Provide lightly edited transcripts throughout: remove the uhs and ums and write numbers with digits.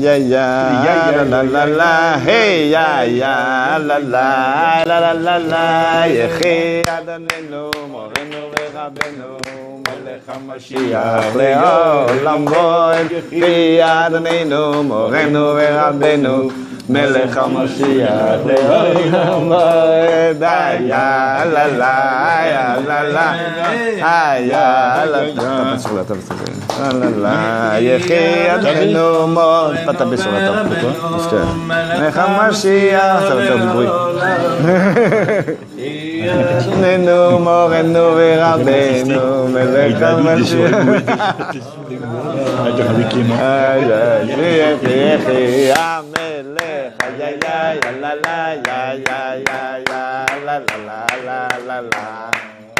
ya ya la la la hey ya ya la la la la la yechi Adonenu morenu verabenu melech hamashiach leolam vaed yechi Adonenu morenu verabenu melech hamashiach leolam vaed ya la la ya la la ya la la yechi Adonenu pas taper sur la table pour toi, parce que melech hamashiach, ça va faire du bruit. Nenu morenu verabenu melech hamashiach.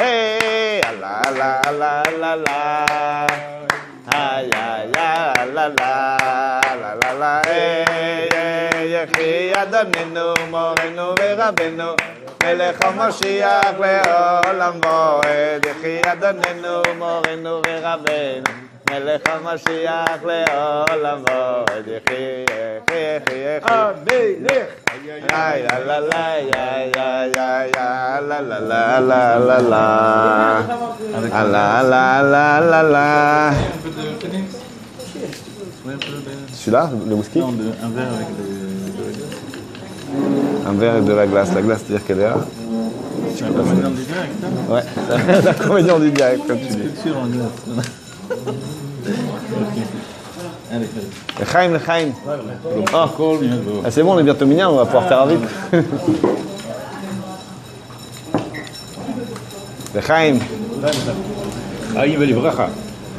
Hey, la la la la la. Ay ay ay la la la la la yechi Adonenu morenu verabenu melech hamashiach leolam vaed yechi Adonenu morenu verabenu melech hamashiach leolam vaed yechi amelech ay la la la ya ya ya ya la la la la la la la la la la la. Celui-là, le whisky? Non, un verre avec un verre et de la glace. La glace, c'est-à-dire qu'elle est là. C'est l'inconvénient du direct, hein? Ouais, c'est l'inconvénient du direct, comme tu dis. Sur en glace. Allez, Chaim, Chaim. Ah, c'est bon, on est bientôt mignons, on va pouvoir faire vite. Chaim. Chaim v'lebracha.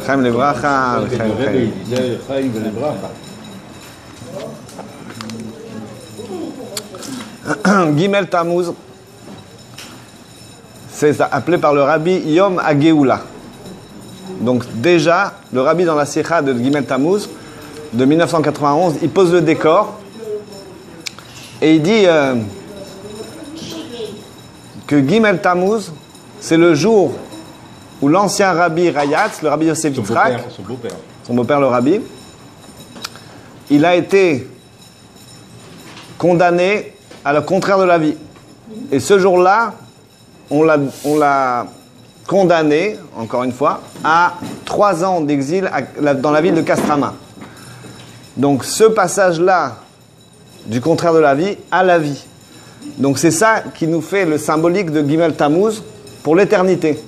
Chaim lebracha. Chaim v'lebracha. Gimel Tammuz, c'est appelé par le rabbi Yom HaGeoula. Donc déjà, le rabbi dans la Sikha de Gimel Tammuz de 1991, il pose le décor et il dit que Gimel Tammuz, c'est le jour où l'ancien rabbi Rayatz, le rabbi Yosef Yitzhak, son beau-père le rabbi, il a été condamné à le contraire de la vie. Et ce jour-là, on l'a condamné, encore une fois, à 3 ans d'exil dans la ville de Castrama. Donc ce passage-là, du contraire de la vie, à la vie. Donc c'est ça qui nous fait le symbolique de Gimel Tammuz pour l'éternité.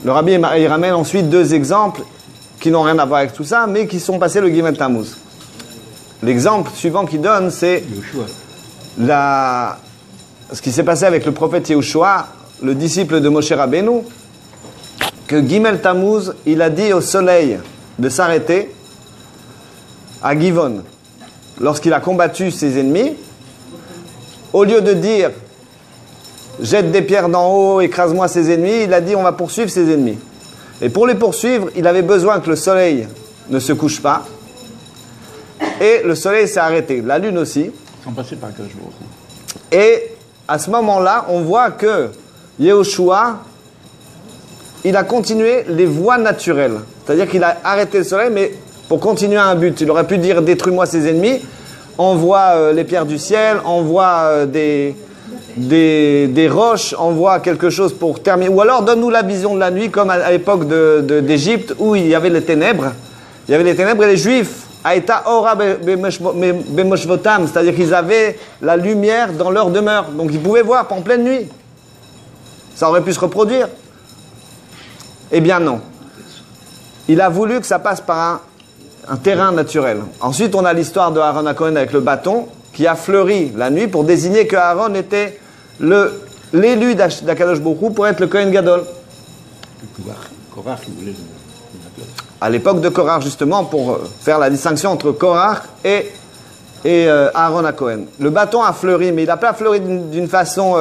Le rabbi il ramène ensuite 2 exemples qui n'ont rien à voir avec tout ça, mais qui sont passés le Gimel Tammuz. L'exemple suivant qu'il donne, c'est ce qui s'est passé avec le prophète Yehoshua, le disciple de Moshe Rabbeinu, que Gimel Tammuz, il a dit au soleil de s'arrêter à Givon. Lorsqu'il a combattu ses ennemis, au lieu de dire « jette des pierres d'en haut, écrase-moi ses ennemis », il a dit « on va poursuivre ses ennemis ». Et pour les poursuivre, il avait besoin que le soleil ne se couche pas. Et le soleil s'est arrêté, la lune aussi. Ils sont passés par quel jour? Et à ce moment-là, on voit que Yehoshua, il a continué les voies naturelles. C'est-à-dire qu'il a arrêté le soleil, mais pour continuer à un but. Il aurait pu dire « détruis-moi ses ennemis », envoie les pierres du ciel, envoie des roches, envoie quelque chose pour terminer. Ou alors donne-nous la vision de la nuit, comme à l'époque d'Égypte, où il y avait les ténèbres. Il y avait les ténèbres et les Juifs. Aïta ora bemoshvotam, c'est-à-dire qu'ils avaient la lumière dans leur demeure. Donc ils pouvaient voir en pleine nuit. Ça aurait pu se reproduire. Eh bien non. Il a voulu que ça passe par un terrain naturel. Ensuite, on a l'histoire de Aaron HaKohen avec le bâton qui a fleuri la nuit pour désigner que Aaron était l'élu d'Akadosh Baruch Hu pour être le Kohen Gadol. Korach, il voulait à l'époque de Korach, justement, pour faire la distinction entre Korach et Aaron HaKohen. Le bâton a fleuri, mais il n'a pas fleuri d'une façon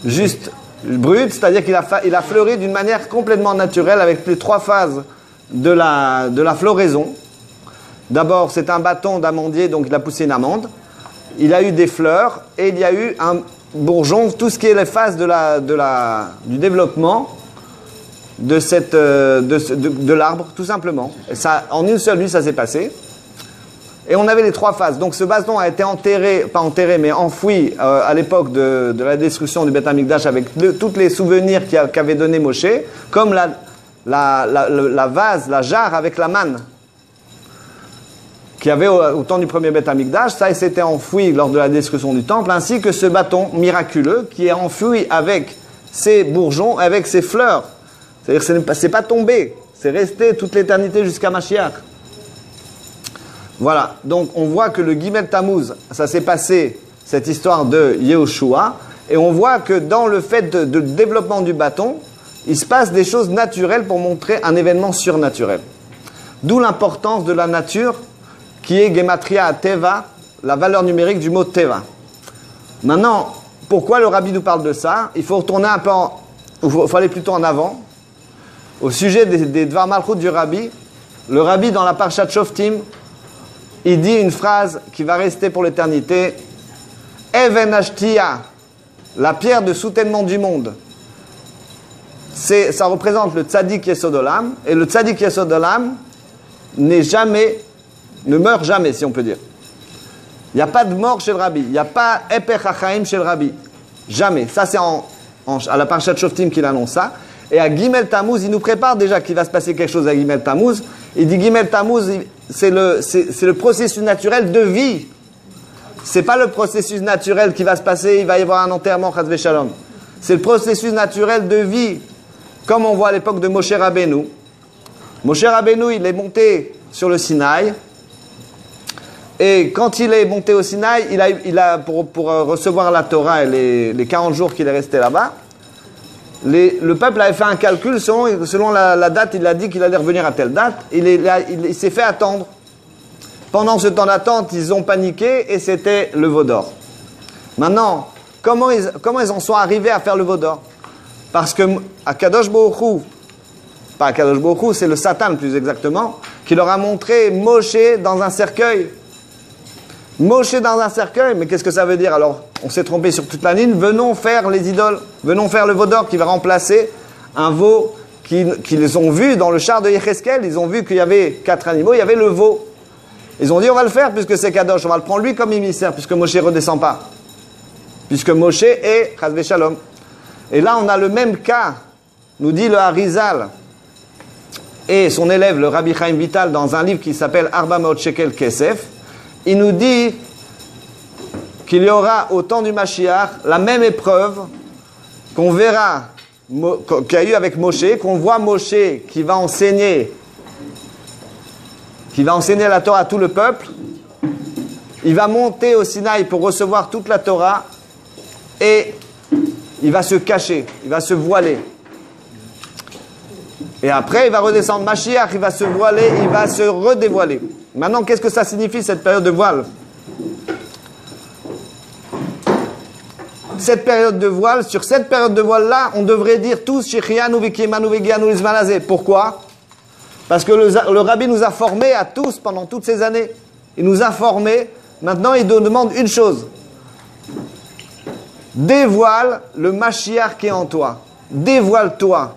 juste brute, c'est-à-dire qu'il a fleuri d'une manière complètement naturelle avec les 3 phases de la floraison. D'abord, c'est un bâton d'amandier, donc il a poussé une amande. Il a eu des fleurs et il y a eu un bourgeon, tout ce qui est les phases du développement de l'arbre, tout simplement. Et ça, en une seule nuit, ça s'est passé. Et on avait les 3 phases. Donc ce bâton a été enterré, pas enterré, mais enfoui à l'époque de la destruction du Beth Amikdash avec tous les souvenirs qu'avait donné Moshe, comme la vase, la jarre avec la manne qu'il y avait au temps du premier Beth Amikdash. Ça s'était enfoui lors de la destruction du temple, ainsi que ce bâton miraculeux qui est enfoui avec ses bourgeons, avec ses fleurs. C'est-à-dire que c'est pas tombé, c'est resté toute l'éternité jusqu'à Mashiach. Voilà, donc on voit que le Gimel Tammuz, ça s'est passé, cette histoire de Yehoshua, et on voit que dans le fait de développement du bâton, il se passe des choses naturelles pour montrer un événement surnaturel. D'où l'importance de la nature, qui est Gematria Teva, la valeur numérique du mot Teva. Maintenant, pourquoi le Rabbi nous parle de ça? Il faut retourner un peu il faut aller plutôt en avant. Au sujet des Dvar Malchut du Rabbi, le Rabbi dans la Parshat Shoftim, il dit une phrase qui va rester pour l'éternité. Even Ashtia, la pierre de soutènement du monde. Ça représente le Tzadik Yesod Olam, et le Tzadik Yesod Olam ne meurt jamais, si on peut dire. Il n'y a pas de mort chez le Rabbi, il n'y a pas Epech HaChaim chez le Rabbi. Jamais. Ça, c'est à la Parshat Shoftim qu'il annonce ça. Et à Gimel Tammuz, il nous prépare déjà qu'il va se passer quelque chose à Gimel Tammuz. Il dit Gimel Tammuz, c'est le processus naturel de vie. C'est pas le processus naturel qui va se passer, il va y avoir un enterrement, Chas v'Shalom. C'est le processus naturel de vie, comme on voit à l'époque de Moshe Rabbeinu. Moshe Rabbeinu, il est monté sur le Sinaï. Et quand il est monté au Sinaï, pour recevoir la Torah et les 40 jours qu'il est resté là-bas, le peuple avait fait un calcul selon la date, il a dit qu'il allait revenir à telle date. Il s'est fait attendre. Pendant ce temps d'attente, ils ont paniqué et c'était le veau d'or. Maintenant, comment ils en sont arrivés à faire le veau d'or? Parce que Akadosh Baruch Hu, pas Akadosh Baruch Hu, c'est le Satan plus exactement, qui leur a montré Moshe dans un cercueil. Moshe dans un cercueil, mais qu'est-ce que ça veut dire? Alors, on s'est trompé sur toute la ligne. Venons faire les idoles. Venons faire le veau d'or qui va remplacer un veau qu'ils ont vu dans le char de Yecheskel. Ils ont vu qu'il y avait 4 animaux, il y avait le veau. Ils ont dit, on va le faire puisque c'est Kadosh. On va le prendre lui comme émissaire puisque Moshe ne redescend pas. Puisque Moshe est Chas v'Shalom. Et là, on a le même cas, nous dit le Harizal et son élève, le Rabbi Chaim Vital, dans un livre qui s'appelle Arba Meot Shekel Kesef. Il nous dit qu'il y aura au temps du Mashiach la même épreuve qu'on verra, qu'il y a eu avec Moshe, qu'on voit Moshe qui va enseigner la Torah à tout le peuple. Il va monter au Sinaï pour recevoir toute la Torah et il va se cacher, il va se voiler. Et après, il va redescendre Mashiach, il va se voiler, il va se redévoiler. Maintenant, qu'est-ce que ça signifie, cette période de voile? Cette période de voile, sur cette période de voile-là, on devrait dire tous Shechianu v'Kimanu v'Gianu l'Izmalazé. Pourquoi? Parce que le Rabbi nous a formés à tous pendant toutes ces années. Il nous a formés. Maintenant, il nous demande une chose. Dévoile le Mashiach qui est en toi. Dévoile-toi.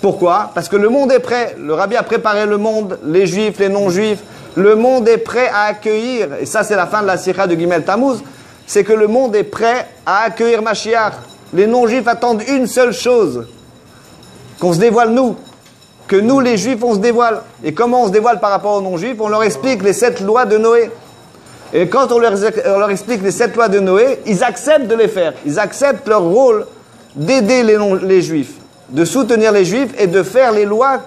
Pourquoi? Parce que le monde est prêt. Le Rabbi a préparé le monde, les juifs, les non-juifs. Le monde est prêt à accueillir. Et ça, c'est la fin de la sikha de Gimel Tammuz. C'est que le monde est prêt à accueillir Mashiach. Les non-juifs attendent une seule chose. Qu'on se dévoile nous. Que nous, les juifs, on se dévoile. Et comment on se dévoile par rapport aux non-juifs? On leur explique les 7 lois de Noé. Et quand on leur explique les 7 lois de Noé, ils acceptent de les faire. Ils acceptent leur rôle d'aider les juifs, de soutenir les juifs et de faire les lois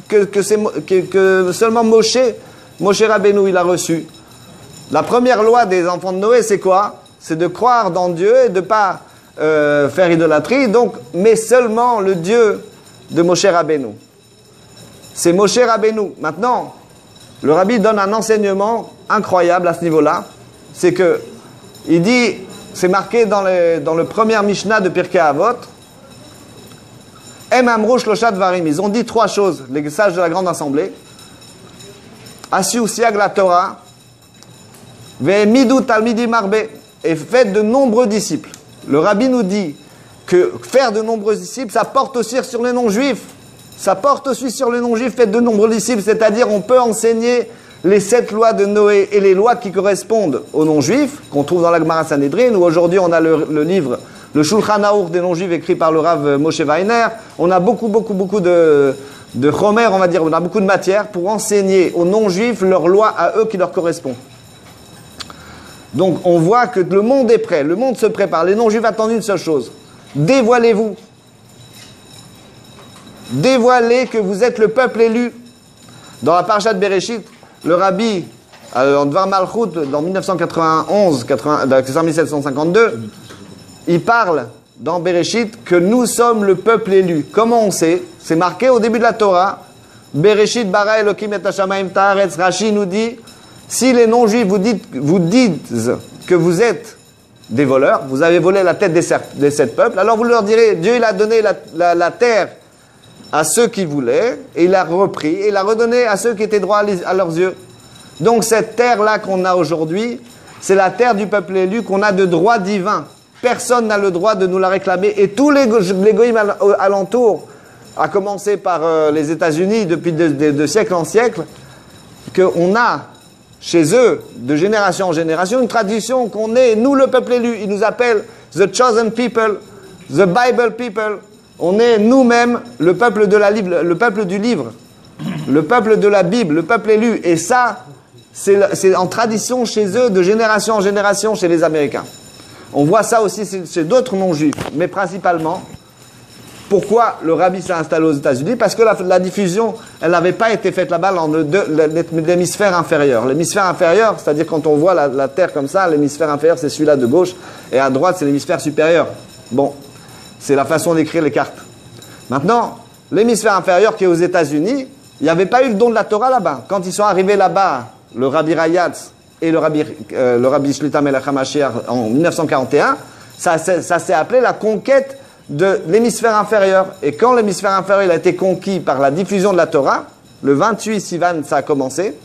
que seulement Moshe Rabbeinu il a reçues. La première loi des enfants de Noé, c'est quoi? C'est de croire dans Dieu et de ne pas faire idolâtrie, mais seulement le Dieu de Moshe Rabbeinu. C'est Moshe Rabbeinu. Maintenant, le Rabbi donne un enseignement incroyable à ce niveau-là. C'est que, il dit, c'est marqué dans le premier Mishnah de Pirkei Avot, Em amru shlosha dvarim. Ils ont dit 3 choses, les sages de la grande assemblée. Asiu siag la Torah, ve'midu talmidim arbe, et faites de nombreux disciples. Le Rabbi nous dit que faire de nombreux disciples, ça porte aussi sur les non-juifs. Ça porte aussi sur les non-juifs, faites de nombreux disciples, c'est-à-dire on peut enseigner les 7 lois de Noé et les lois qui correspondent aux non-juifs, qu'on trouve dans la Gemara Sanhedrin, où aujourd'hui on a le livre, le Shulchan Aruch des non-juifs écrit par le Rav Moshe Weiner. On a beaucoup de chomer, on va dire, on a beaucoup de matière pour enseigner aux non-juifs leurs lois à eux qui leur correspondent. Donc on voit que le monde est prêt, le monde se prépare. Les non-juifs attendent une seule chose: dévoilez-vous. Dévoilez que vous êtes le peuple élu. Dans la Parashat Bereshit, le rabbi, en Dvar Malchut, dans 1991, 1752, il parle dans Bereshit que nous sommes le peuple élu. Comment on sait? C'est marqué au début de la Torah. Bereshit bara Elokim et hashamayim ta'aretz. Rashi nous dit, si les non-juifs vous dites que vous êtes des voleurs, vous avez volé la tête des 7 peuples, alors vous leur direz, Dieu il a donné la terre à ceux qui voulaient, et il l'a repris, et il l'a redonné à ceux qui étaient droits à leurs yeux. Donc cette terre-là qu'on a aujourd'hui, c'est la terre du peuple élu qu'on a de droit divin. Personne n'a le droit de nous la réclamer, et tous les goïms alentours, à commencer par les États-Unis depuis de siècle en siècle, qu'on a chez eux, de génération en génération, une tradition qu'on est, nous le peuple élu. Ils nous appellent the chosen people, the Bible people. On est nous-mêmes le peuple de le peuple du livre, le peuple de la Bible, le peuple élu. Et ça, c'est en tradition chez eux, de génération en génération, chez les Américains. On voit ça aussi chez d'autres non-juifs, mais principalement. Pourquoi le rabbi s'est installé aux États-Unis? Parce que la diffusion, elle n'avait pas été faite là-bas dans l'hémisphère inférieur. L'hémisphère inférieur, c'est-à-dire quand on voit la Terre comme ça, l'hémisphère inférieur c'est celui-là de gauche, et à droite c'est l'hémisphère supérieur. Bon, c'est la façon d'écrire les cartes. Maintenant, l'hémisphère inférieur qui est aux États-Unis, il n'y avait pas eu le don de la Torah là-bas. Quand ils sont arrivés là-bas, le rabbi Rayatz et le rabbi Shlita Melech HaMashiach en 1941, ça s'est appelé la conquête de l'hémisphère inférieur. Et quand l'hémisphère inférieur il a été conquis par la diffusion de la Torah, le 28 Sivan ça a commencé,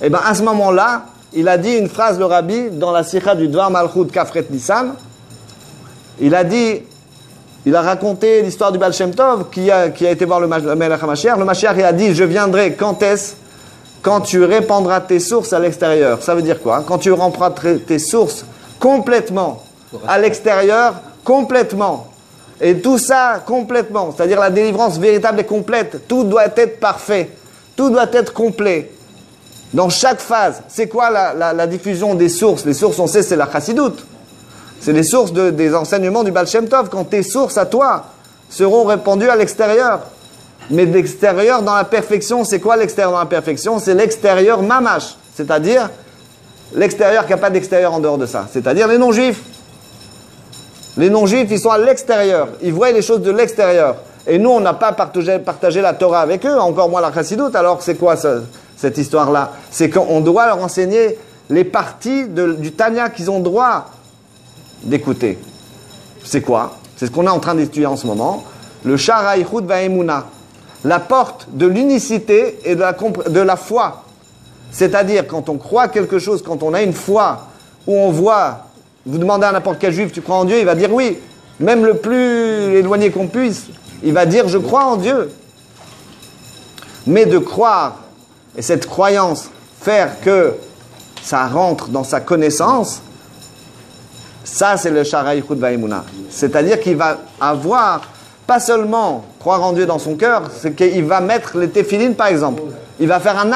et bien à ce moment-là, il a dit une phrase, le rabbi, dans la sikha du Dvar Malchut Kafret Nissan. Il a raconté l'histoire du Baal Shem Tov qui a été voir le Melech HaMashiach. Le Mashiach il a dit, je viendrai quand tu répandras tes sources à l'extérieur. Ça veut dire quoi? Quand tu remplis tes sources complètement à l'extérieur, complètement. Et tout ça complètement, c'est-à-dire la délivrance véritable et complète. Tout doit être parfait, tout doit être complet. Dans chaque phase, c'est quoi la diffusion des sources? Les sources, on sait, c'est la chassidoute. C'est les sources des enseignements du Baal Shem Tov. Quand tes sources à toi seront répandues à l'extérieur. Mais l'extérieur dans la perfection, c'est quoi l'extérieur dans la perfection? C'est l'extérieur mamash, c'est-à-dire l'extérieur qui n'a pas d'extérieur en dehors de ça. C'est-à-dire les non-juifs. Les non-juifs, ils sont à l'extérieur. Ils voient les choses de l'extérieur. Et nous, on n'a pas partagé la Torah avec eux, encore moins la chassidoute. Alors, c'est quoi cette histoire-là? C'est qu'on doit leur enseigner les parties du Tanya qu'ils ont droit d'écouter. C'est quoi? C'est ce qu'on est en train d'étudier en ce moment. Le Shara Ichud Va'emuna. La porte de l'unicité et de la foi. C'est-à-dire, quand on croit quelque chose, quand on a une foi où on voit... Vous demandez à n'importe quel juif, tu crois en Dieu? Il va dire oui. Même le plus éloigné qu'on puisse, il va dire je crois en Dieu. Mais de croire, et cette croyance, faire que ça rentre dans sa connaissance, ça c'est le Shara Ichud Va'emuna. C'est-à-dire qu'il va avoir, pas seulement croire en Dieu dans son cœur, c'est qu'il va mettre les téphilines par exemple. Il va faire un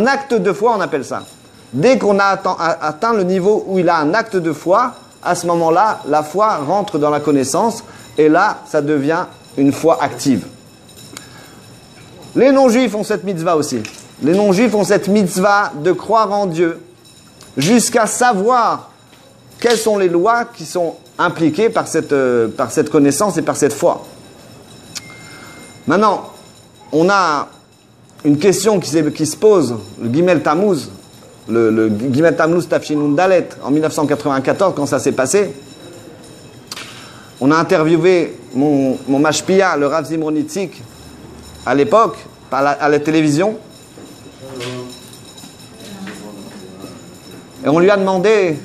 acte de foi on appelle ça. Dès qu'on a atteint le niveau où il a un acte de foi, à ce moment-là, la foi rentre dans la connaissance et là, ça devient une foi active. Les non-juifs ont cette mitzvah aussi. Les non-juifs ont cette mitzvah de croire en Dieu jusqu'à savoir quelles sont les lois qui sont impliquées par cette connaissance et par cette foi. Maintenant, on a une question qui se pose, le Gimel Tammuz, le Gimel Tammuz Tafshin Dalet, en 1994, quand ça s'est passé. On a interviewé mon mashpia, le Rav Zimron Itzik, à l'époque, à la télévision. Et on lui a demandé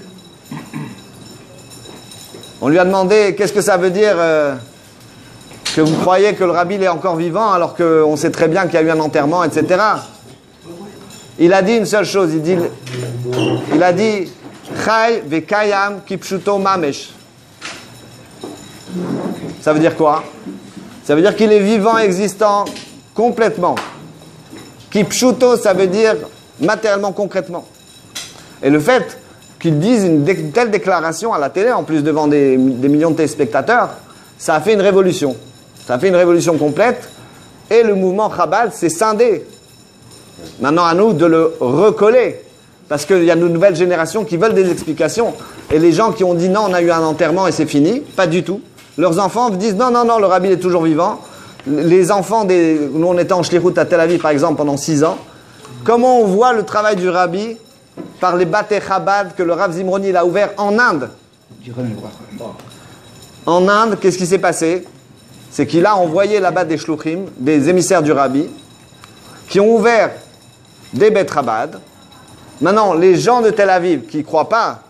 qu'est-ce que ça veut dire que vous croyez que le rabbi est encore vivant alors qu'on sait très bien qu'il y a eu un enterrement, etc. Il a dit une seule chose. Il a dit Chai vekayam kipshuto mamesh. Ça veut dire quoi? Ça veut dire qu'il est vivant, existant, complètement. Kipshuto, ça veut dire matériellement, concrètement. Et le fait qu'ils disent une telle déclaration à la télé, en plus devant des millions de téléspectateurs, ça a fait une révolution. Ça a fait une révolution complète. Et le mouvement Chabad s'est scindé. Maintenant, à nous de le recoller. Parce qu'il y a de nouvelles générations qui veulent des explications. Et les gens qui ont dit non, on a eu un enterrement et c'est fini, pas du tout. Leurs enfants disent non, non, non, le rabbi est toujours vivant. Les enfants, nous on était en Shlichut à Tel Aviv par exemple pendant 6 ans. Comment on voit le travail du rabbi par les Batei Chabad que le Rav Zimroni il a ouvert en Inde? En Inde, qu'est-ce qui s'est passé? C'est qu'il a envoyé là-bas des shluchim, des émissaires du rabbi, qui ont ouvert des Beit Chabad. Maintenant, les gens de Tel Aviv qui ne croient pas,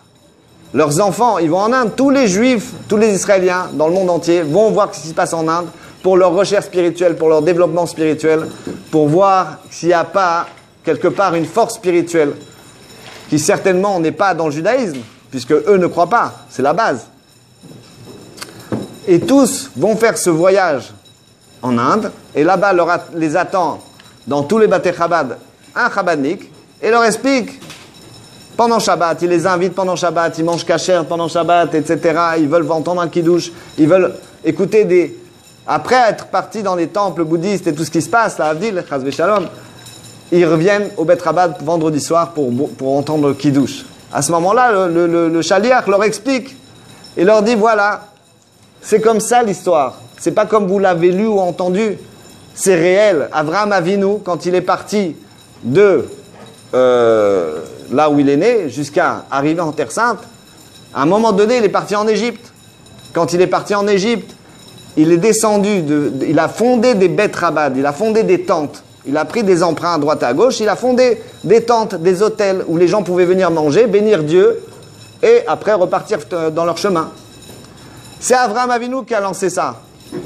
leurs enfants, ils vont en Inde. Tous les juifs, tous les Israéliens dans le monde entier vont voir ce qui se passe en Inde pour leur recherche spirituelle, pour leur développement spirituel, pour voir s'il n'y a pas quelque part une force spirituelle qui certainement n'est pas dans le judaïsme, puisque eux ne croient pas, c'est la base. Et tous vont faire ce voyage en Inde, et là-bas les attend dans tous les Batei Chabad un Chabadnik, et leur explique pendant Shabbat, ils les invitent pendant Shabbat, ils mangent kasher pendant Shabbat, etc. Ils veulent entendre un kiddush, ils veulent écouter après être partis dans les temples bouddhistes et tout ce qui se passe, la Havdil, Chaz v'Shalom, ils reviennent au Beit Chabad vendredi soir pour entendre le kiddush. À ce moment-là, le shaliach leur explique et leur dit voilà, c'est comme ça l'histoire. C'est pas comme vous l'avez lu ou entendu, c'est réel. Avraham Avinu, quand il est parti de là où il est né, jusqu'à arriver en Terre Sainte, à un moment donné, il est parti en Égypte. Quand il est parti en Égypte, il est descendu, il a fondé des Beit Chabad, il a fondé des tentes, il a pris des emprunts à droite et à gauche, il a fondé des tentes, des hôtels où les gens pouvaient venir manger, bénir Dieu, et après repartir dans leur chemin. C'est Avraham Avinu qui a lancé ça,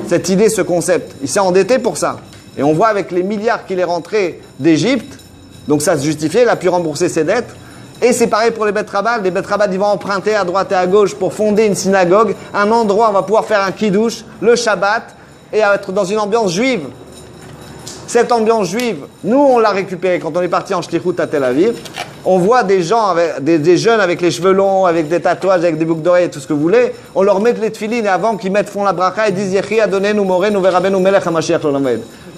cette idée, ce concept. Il s'est endetté pour ça. Et on voit avec les milliards qu'il est rentré d'Égypte, donc ça se justifiait, il a pu rembourser ses dettes. Et c'est pareil pour les Beit Chabad. Les Beit Chabad, ils vont emprunter à droite et à gauche pour fonder une synagogue, un endroit où on va pouvoir faire un kiddush, le Shabbat, et être dans une ambiance juive. Cette ambiance juive, nous, on l'a récupérée quand on est parti en Shlichut à Tel Aviv. On voit des gens, des jeunes avec les cheveux longs, avec des tatouages, avec des boucles d'oreilles et tout ce que vous voulez. On leur met les tefilines et avant qu'ils font la bracha, ils disent Yechi Adonenu Morenu Verabenu Melech HaMashiach L'Olam.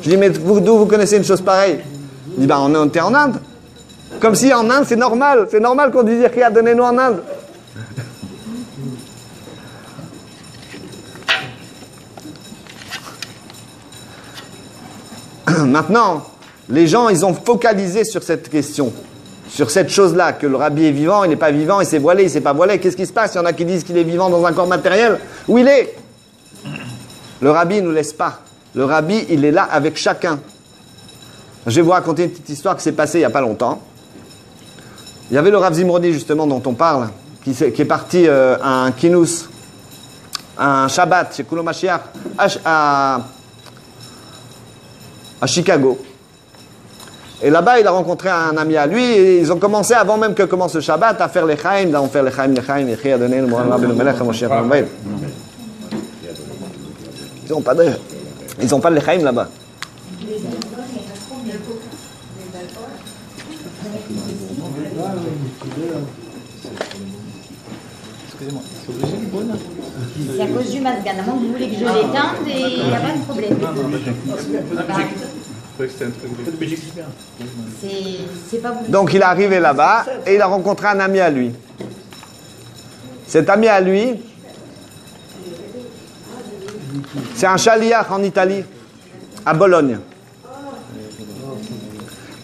Je dis mais d'où vous connaissez une chose pareille? Il dit on était en Inde. Comme si en Inde c'est normal qu'on dise Yechi Adonenu en Inde. Maintenant, les gens, ils ont focalisé sur cette question, sur cette chose-là, que le rabbi est vivant, il n'est pas vivant, il s'est voilé, il ne s'est pas voilé. Qu'est-ce qui se passe? Il y en a qui disent qu'il est vivant dans un corps matériel. Où il est? Le rabbi ne nous laisse pas. Le rabbi, il est là avec chacun. Je vais vous raconter une petite histoire qui s'est passée il n'y a pas longtemps. Il y avait le Rav Zimroni, justement, dont on parle, qui est parti à un kinous, un Shabbat, chez Kulo Mashiach, à Chicago. Et là-bas, il a rencontré un ami à lui, et ils ont commencé, avant même que commence le Shabbat, à faire les chaim, là on fait les chaim, Yechi Adonenu Morenu Melech HaMashiach L'Olam. Ils n'ont pas de chaim là-bas. Excusez-moi, c'est obligé le bon? C'est à cause du masgan. À moins que vous voulez que je l'éteinde et il n'y a pas de problème. C'est pas vous. Donc il est arrivé là-bas et il a rencontré un ami à lui. Cet ami à lui, c'est un shaliach en Italie, à Bologne.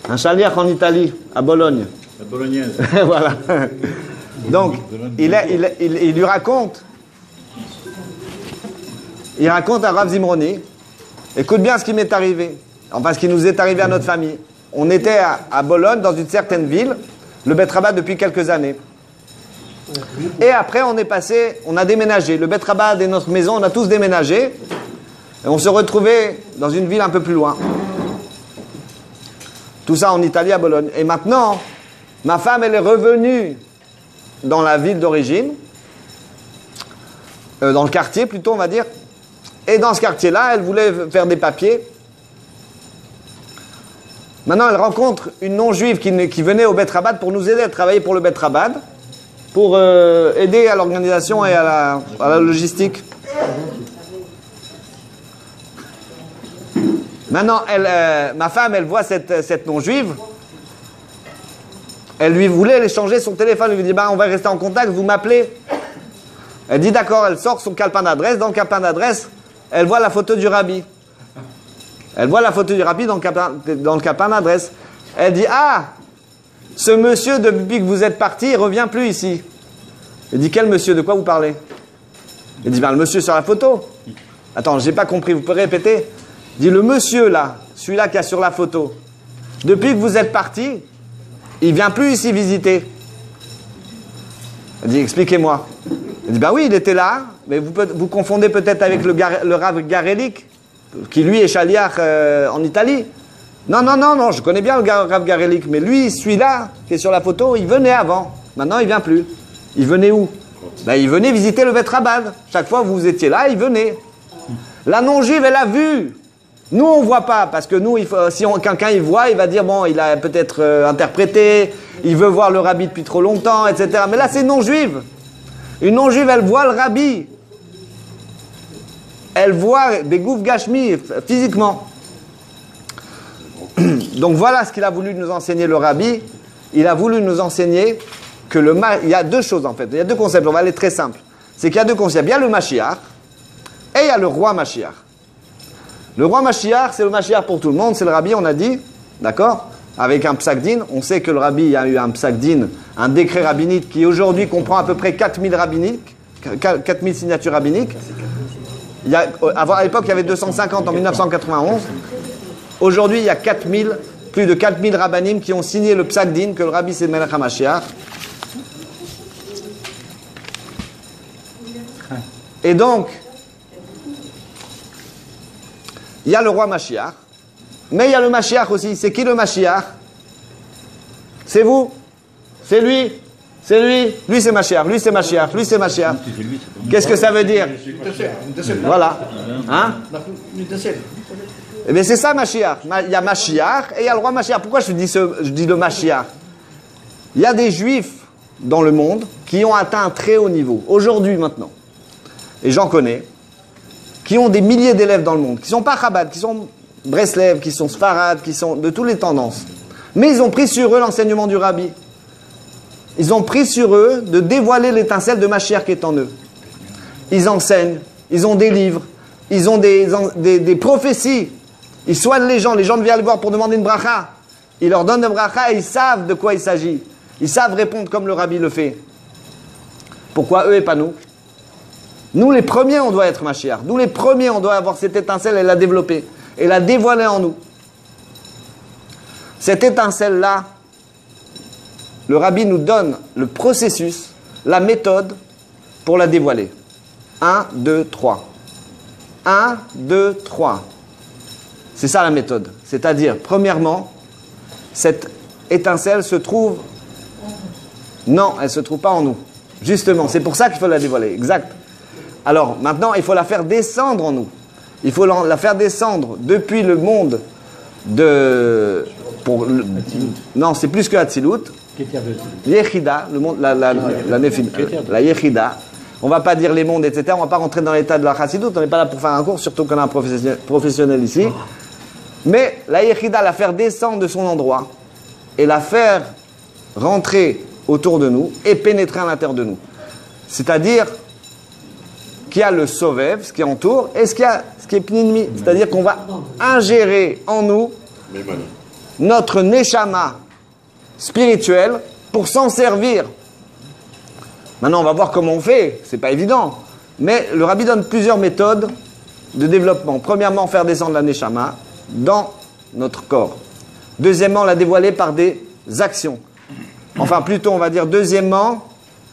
Un shaliach en Italie, à Bologne. La bolognaise. Voilà. Donc, il lui raconte. Il raconte à Rav Zimroni, écoute bien ce qui m'est arrivé. Enfin, ce qui nous est arrivé à notre famille. On était à Bologne, dans une certaine ville, le Beit Chabad depuis quelques années. Et après, on a déménagé. Le Beit Chabad et notre maison, on a tous déménagé. Et on se retrouvait dans une ville un peu plus loin. Tout ça en Italie, à Bologne. Et maintenant, ma femme, elle est revenue dans la ville d'origine, dans le quartier plutôt, on va dire. Et dans ce quartier-là, elle voulait faire des papiers. Maintenant, elle rencontre une non-juive qui venait au Bet Rabat pour nous aider à travailler pour le Bet Rabat, pour aider à l'organisation et à la logistique. Maintenant, ma femme, elle voit cette non-juive. Elle lui voulait échanger son téléphone. Elle lui dit, on va rester en contact, vous m'appelez. Elle dit d'accord, elle sort son calepin d'adresse. Dans le calepin d'adresse, elle voit la photo du rabbi. Elle voit la photo du rabbi dans le calepin d'adresse. Elle dit, ce monsieur, depuis que vous êtes parti, il ne revient plus ici. Elle dit, quel monsieur, de quoi vous parlez? Elle dit, le monsieur sur la photo. Attends, j'ai pas compris, vous pouvez répéter? Elle dit, le monsieur là, celui-là qui est sur la photo, depuis que vous êtes parti, il ne vient plus ici visiter. Elle dit, expliquez-moi. Elle dit, oui, il était là, mais vous confondez peut-être avec le Rav Garelik, qui lui est chaliach en Italie. Non, je connais bien le Rav Garelik, mais lui, celui-là, qui est sur la photo, il venait avant. Maintenant, il ne vient plus. Il venait où? Il venait visiter le Bet Rabat. Chaque fois que vous étiez là, il venait. La non-juive, elle a vu. Nous, on ne voit pas, parce que nous, si quelqu'un il voit, il va dire, il a peut-être interprété, il veut voir le rabbi depuis trop longtemps, etc. Mais là, c'est une non-juive. Une non-juive, elle voit le rabbi. Elle voit des gouffres gashmi, physiquement. Donc voilà ce qu'il a voulu nous enseigner, le rabbi. Il a voulu nous enseigner que il y a deux choses, en fait. Il y a deux concepts, on va aller très simple. C'est qu'il y a deux concepts. Il y a le Mashiach et il y a le roi Mashiach. Le roi Mashiach, c'est le Mashiach pour tout le monde, c'est le rabbi, on a dit, d'accord? Avec un psak-din, on sait que le rabbi a eu un psak-din, un décret rabbinique qui aujourd'hui comprend à peu près 4000 signatures rabbiniques. À l'époque, il y avait 250 en 1991. Aujourd'hui, il y a plus de 4000 rabbanim qui ont signé le psak-din que le rabbi c'est Melech HaMashiach. Et donc, il y a le roi Mashiach, mais il y a le Mashiach aussi. C'est qui le Mashiach? C'est vous? C'est lui? C'est lui? Lui c'est Mashiach, lui c'est Mashiach, lui c'est Mashiach. Qu'est-ce que ça veut dire? Voilà. Hein? Eh bien c'est ça Mashiach. Il y a Mashiach et il y a le roi Mashiach. Pourquoi je dis le Mashiach? Il y a des juifs dans le monde qui ont atteint un très haut niveau. Aujourd'hui, maintenant. Et j'en connais. Qui ont des milliers d'élèves dans le monde, qui ne sont pas Chabad, qui sont Breslev, qui sont Sfarad, qui sont de toutes les tendances. Mais ils ont pris sur eux l'enseignement du rabbi. Ils ont pris sur eux de dévoiler l'étincelle de Mashiach qui est en eux. Ils enseignent, ils ont des livres, ils ont des prophéties. Ils soignent les gens viennent les voir pour demander une bracha. Ils leur donnent une bracha et ils savent de quoi il s'agit. Ils savent répondre comme le rabbi le fait. Pourquoi eux et pas nous? Nous, les premiers, on doit être Mashiach. Nous, les premiers, on doit avoir cette étincelle et la développer. Et la dévoiler en nous. Cette étincelle-là, le rabbi nous donne le processus, la méthode pour la dévoiler. 1, 2, 3. 1, 2, 3. C'est ça la méthode. C'est-à-dire, premièrement, cette étincelle se trouve... Non, elle ne se trouve pas en nous. Justement, c'est pour ça qu'il faut la dévoiler. Exact. Alors, maintenant, il faut la faire descendre en nous. Il faut la faire descendre depuis le monde de... non, c'est plus que Hatzilut. Yechida, le monde, la Yechida. On ne va pas dire les mondes, etc. On ne va pas rentrer dans l'état de la Hatzilut. On n'est pas là pour faire un cours, surtout qu'on a un professionnel ici. Mais la Yechida, la faire descendre de son endroit et la faire rentrer autour de nous et pénétrer à l'intérieur de nous. C'est-à-dire... qu'il y a le sovev, ce qui entoure, et ce qui est pnimi. C'est-à-dire qu'on va ingérer en nous notre neshama spirituel pour s'en servir. Maintenant, on va voir comment on fait. C'est pas évident. Mais le rabbi donne plusieurs méthodes de développement. Premièrement, faire descendre la neshama dans notre corps. Deuxièmement, la dévoiler par des actions. Enfin, plutôt, on va dire, deuxièmement,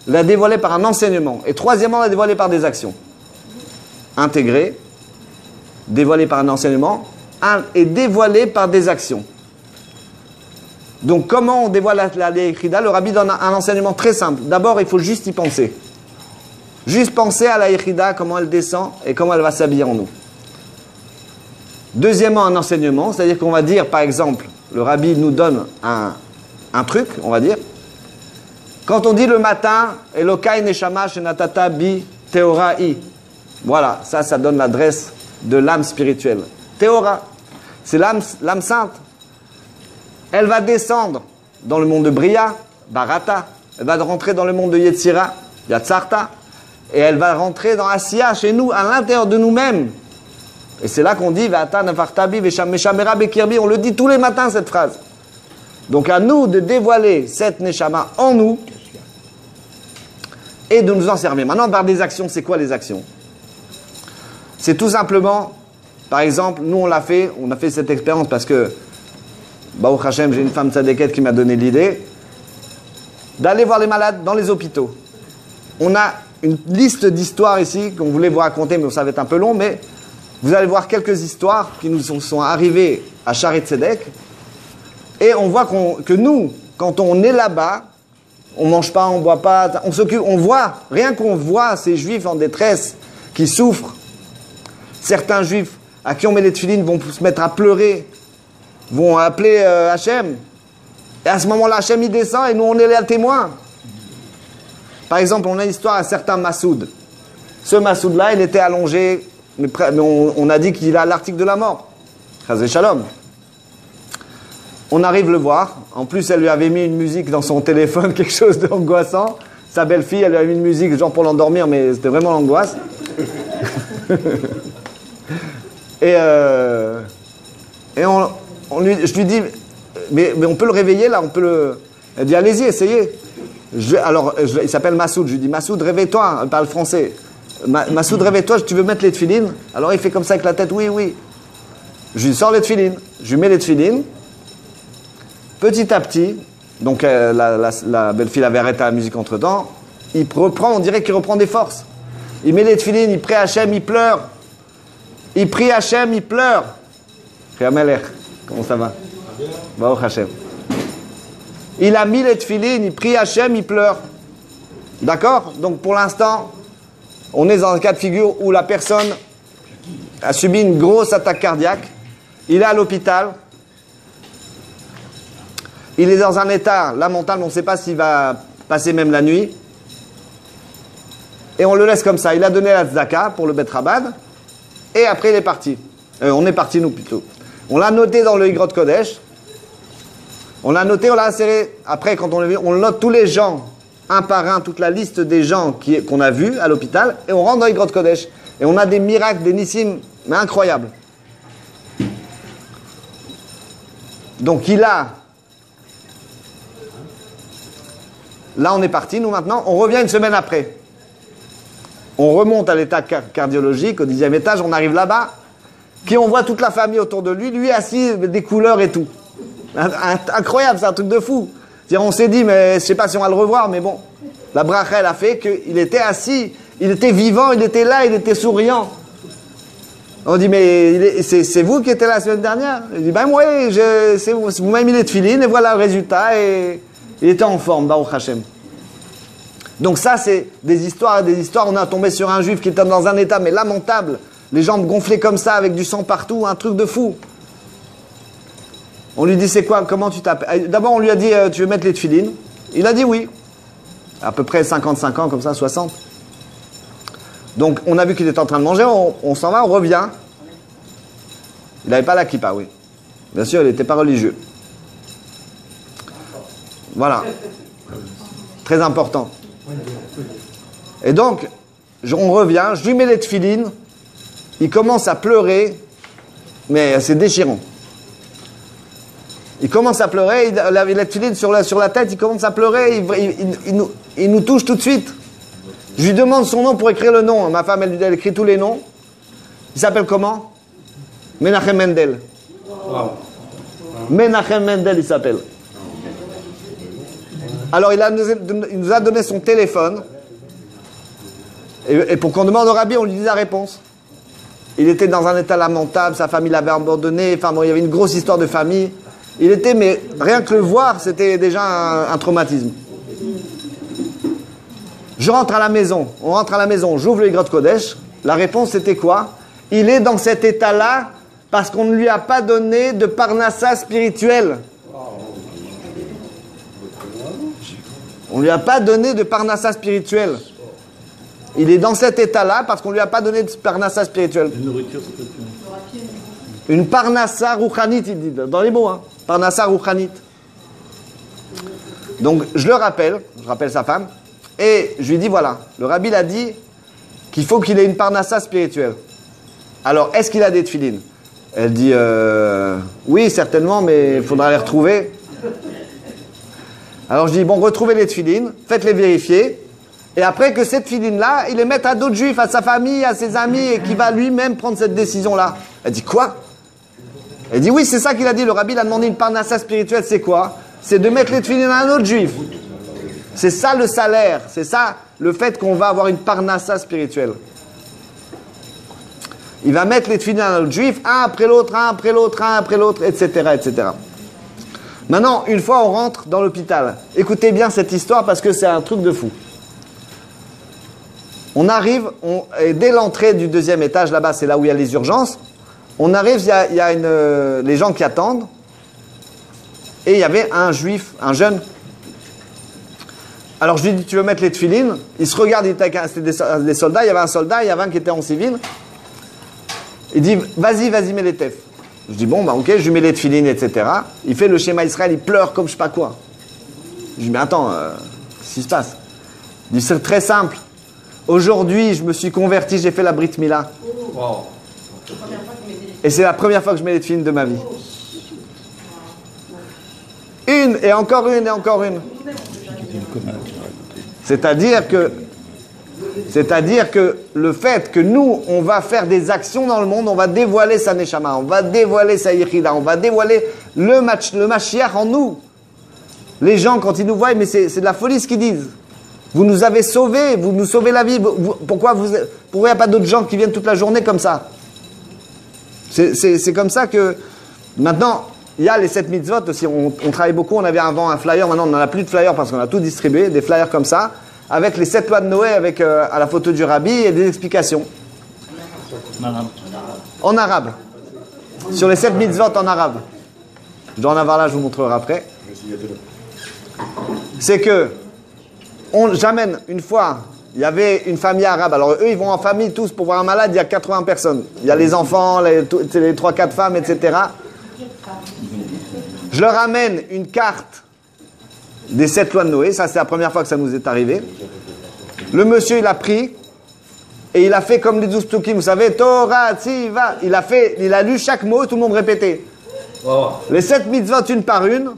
la dévoiler par un enseignement. Et troisièmement, la dévoiler par des actions. Intégrer, dévoiler par un enseignement, et dévoiler par des actions. Donc comment on dévoile la Yechida? Le rabbi donne un enseignement très simple. D'abord, il faut juste y penser. Juste penser à la Yechida, comment elle descend et comment elle va s'habiller en nous. Deuxièmement, un enseignement, c'est-à-dire qu'on va dire, par exemple, le rabbi nous donne un truc, on va dire. Quand on dit le matin, Elokai neshama shenatata bi teora i. Voilà, ça donne l'adresse de l'âme spirituelle. Teora, c'est l'âme sainte. Elle va descendre dans le monde de Bria, Barata. Elle va rentrer dans le monde de Yetzira, Yatzarta. Et elle va rentrer dans Asiya, chez nous, à l'intérieur de nous-mêmes. Et c'est là qu'on dit, Ve'ata nafartabi ve'shamera bekirbi. On le dit tous les matins, cette phrase. Donc à nous de dévoiler cette neshama en nous et de nous en servir. Maintenant, par des actions, c'est quoi les actions? C'est tout simplement, par exemple, nous on a fait cette expérience parce que, Baruch Hashem, j'ai une femme tzadékette qui m'a donné l'idée d'aller voir les malades dans les hôpitaux. On a une liste d'histoires ici qu'on voulait vous raconter, mais ça va être un peu long, mais vous allez voir quelques histoires qui nous sont arrivées à Shaare Tzedek. Et on voit que nous, quand on est là-bas, on mange pas, on boit pas, on s'occupe, on voit, rien qu'on voit ces juifs en détresse qui souffrent. Certains juifs à qui on met les tefilines vont se mettre à pleurer, vont appeler Hachem. Et à ce moment-là, Hachem il descend et nous on est les témoins. Par exemple, on a une histoire à certain Massoud. Ce Massoud-là, il était allongé, mais on a dit qu'il a l'article de la mort. Chazé Shalom. On arrive le voir. En plus, elle lui avait mis une musique dans son téléphone, quelque chose d'angoissant. Sa belle-fille, elle lui a mis une musique genre pour l'endormir, mais c'était vraiment l'angoisse. je lui dis, mais on peut le réveiller là, on peut le... Elle dit, allez-y, essayez. Il s'appelle Massoud. Je lui dis, Massoud, réveille-toi. Il parle français. Massoud, réveille-toi, tu veux mettre les tefilines? Alors il fait comme ça avec la tête, oui, oui. Je lui sors les tefilines. Je lui mets les tefilines. Petit à petit, donc la belle-fille avait arrêté la musique entre-temps, il reprend, on dirait qu'il reprend des forces. Il met les tefilines, il prie Hachem, il pleure. Il prie Hachem, il pleure. Riamelech, comment ça va? Baruch Hachem. Il a mis les tefilines, il prie Hachem, il pleure. D'accord? Donc pour l'instant, on est dans un cas de figure où la personne a subi une grosse attaque cardiaque. Il est à l'hôpital. Il est dans un état lamentable, on ne sait pas s'il va passer même la nuit. Et on le laisse comme ça. Il a donné la tzedaka pour le Bet Rabad. Et après, il est parti. On est parti, nous, plutôt. On l'a noté dans le Igrot Kodesh. On l'a noté, on l'a inséré. Après, quand on note tous les gens, un par un, toute la liste des gens qu'on a vus à l'hôpital. Et on rentre dans Igrot Kodesh. Et on a des miracles, des nissim, mais incroyables. Donc, il a... Là, on est parti, nous, maintenant. On revient une semaine après. On remonte à l'état cardiologique, au 10e étage. On arrive là-bas. On voit toute la famille autour de lui. Lui assis, avec des couleurs et tout. Incroyable, c'est un truc de fou. On s'est dit, mais je ne sais pas si on va le revoir, mais bon. La bracha, elle a fait qu'il était assis. Il était vivant, il était là, il était souriant. On dit, mais c'est vous qui étiez là la semaine dernière? Il dit, ben oui, c'est vous m'avez mis les tefilines et voilà le résultat. Et il était en forme, Baruch Hashem. Donc ça, c'est des histoires. On a tombé sur un juif qui était dans un état mais lamentable. Les jambes gonflées comme ça, avec du sang partout, un truc de fou. On lui dit, c'est quoi? Comment tu t'appelles? D'abord, on lui a dit, tu veux mettre les tefilines? Il a dit oui. À peu près 55 ans, comme ça, 60. Donc, on a vu qu'il était en train de manger, on s'en va, on revient. Il n'avait pas la kippa, oui. Bien sûr, il n'était pas religieux. Voilà. Très important. Et donc, on revient, je lui mets les tefilines, il commence à pleurer, mais c'est déchirant. Il commence à pleurer, il a les tefilines sur la tête, il commence à pleurer, il nous touche tout de suite. Je lui demande son nom pour écrire le nom. Ma femme, elle écrit tous les noms. Il s'appelle comment? Menachem Mendel. Wow. Menachem Mendel, il s'appelle. Alors, il nous a donné son téléphone. Et pour qu'on demande au rabbi, on lui dit la réponse. Il était dans un état lamentable, sa famille l'avait abandonné. Enfin, bon, il y avait une grosse histoire de famille. Il était, mais rien que le voir, c'était déjà un traumatisme. Je rentre à la maison, on rentre à la maison, j'ouvre le Igrot Kodesh. La réponse c'était quoi? Il est dans cet état-là parce qu'on ne lui a pas donné de parnassa spirituel. On ne lui a pas donné de parnassa spirituel. Il est dans cet état-là parce qu'on ne lui a pas donné de parnassa spirituel. Une nourriture spirituelle. Une parnassa rouchanit, il dit, dans les mots, hein. Parnassa rouchanit. Donc je le rappelle, je rappelle sa femme, et je lui dis voilà, le rabbi l'a dit qu'il faut qu'il ait une parnassa spirituelle. Alors, est-ce qu'il a des tefilines? Elle dit oui, certainement, mais il faudra les retrouver. Alors je dis bon, retrouvez les tefilines, faites-les vérifier, et après que ces tefilines-là, il les mette à d'autres juifs, à sa famille, à ses amis, et qu'il va lui-même prendre cette décision-là. Elle dit quoi? Elle dit oui, c'est ça qu'il a dit. Le rabbi il a demandé une parnassa spirituelle, c'est quoi? C'est de mettre les tefilines à un autre juif. C'est ça le salaire, c'est ça le fait qu'on va avoir une parnassa spirituelle. Il va mettre les tefilines à un autre juif, un après l'autre, un après l'autre, un après l'autre, etc., etc. Maintenant, une fois on rentre dans l'hôpital, écoutez bien cette histoire parce que c'est un truc de fou. On arrive, et dès l'entrée du deuxième étage, là-bas, c'est là où il y a les urgences. On arrive, il y a les gens qui attendent. Et il y avait un juif, un jeune. Alors je lui dis, tu veux mettre les tefilines? Il se regarde, c'était des soldats. Il y avait un soldat, il y avait un qui était en civil. Il dit, vas-y, mets les tefs. Je dis, bon, bah ok, je lui mets les tefilines, etc. Il fait le schéma Israël, il pleure comme je sais pas quoi. Je dis, mais attends, qu'est-ce qui se passe? Il dit, c'est très simple. Aujourd'hui, je me suis converti, j'ai fait la Brit Mila. Wow. Et c'est la première fois que je mets les tefilines de ma vie. Une, et encore une, et encore une. C'est-à-dire que le fait que nous, on va faire des actions dans le monde, on va dévoiler sa Neshama, on va dévoiler sa Yechida, on va dévoiler le Mashiach en nous. Les gens, quand ils nous voient, mais c'est de la folie ce qu'ils disent. Vous nous avez sauvés, vous nous sauvez la vie. Pourquoi il n'y a pas d'autres gens qui viennent toute la journée comme ça? C'est comme ça que... Maintenant, il y a les 7 mitzvot aussi. On travaille beaucoup, on avait avant un flyer, maintenant on n'en a plus de flyer parce qu'on a tout distribué, des flyers comme ça, avec les 7 lois de Noé, avec à la photo du rabbi et des explications. En arabe. Sur les 7 mitzvot en arabe. Je dois en avoir là, je vous montrerai après. C'est que j'amène une fois, il y avait une famille arabe. Alors eux, ils vont en famille tous pour voir un malade, il y a 80 personnes. Il y a les enfants, les 3-4 femmes, etc. Je leur amène une carte des 7 lois de Noé. Ça, c'est la première fois que ça nous est arrivé. Le monsieur, il a pris et il a fait comme les 12 psukim. Vous savez, Torah, Tziva. Il a lu chaque mot, tout le monde répétait. Wow. Les 7 mitzvot une par une,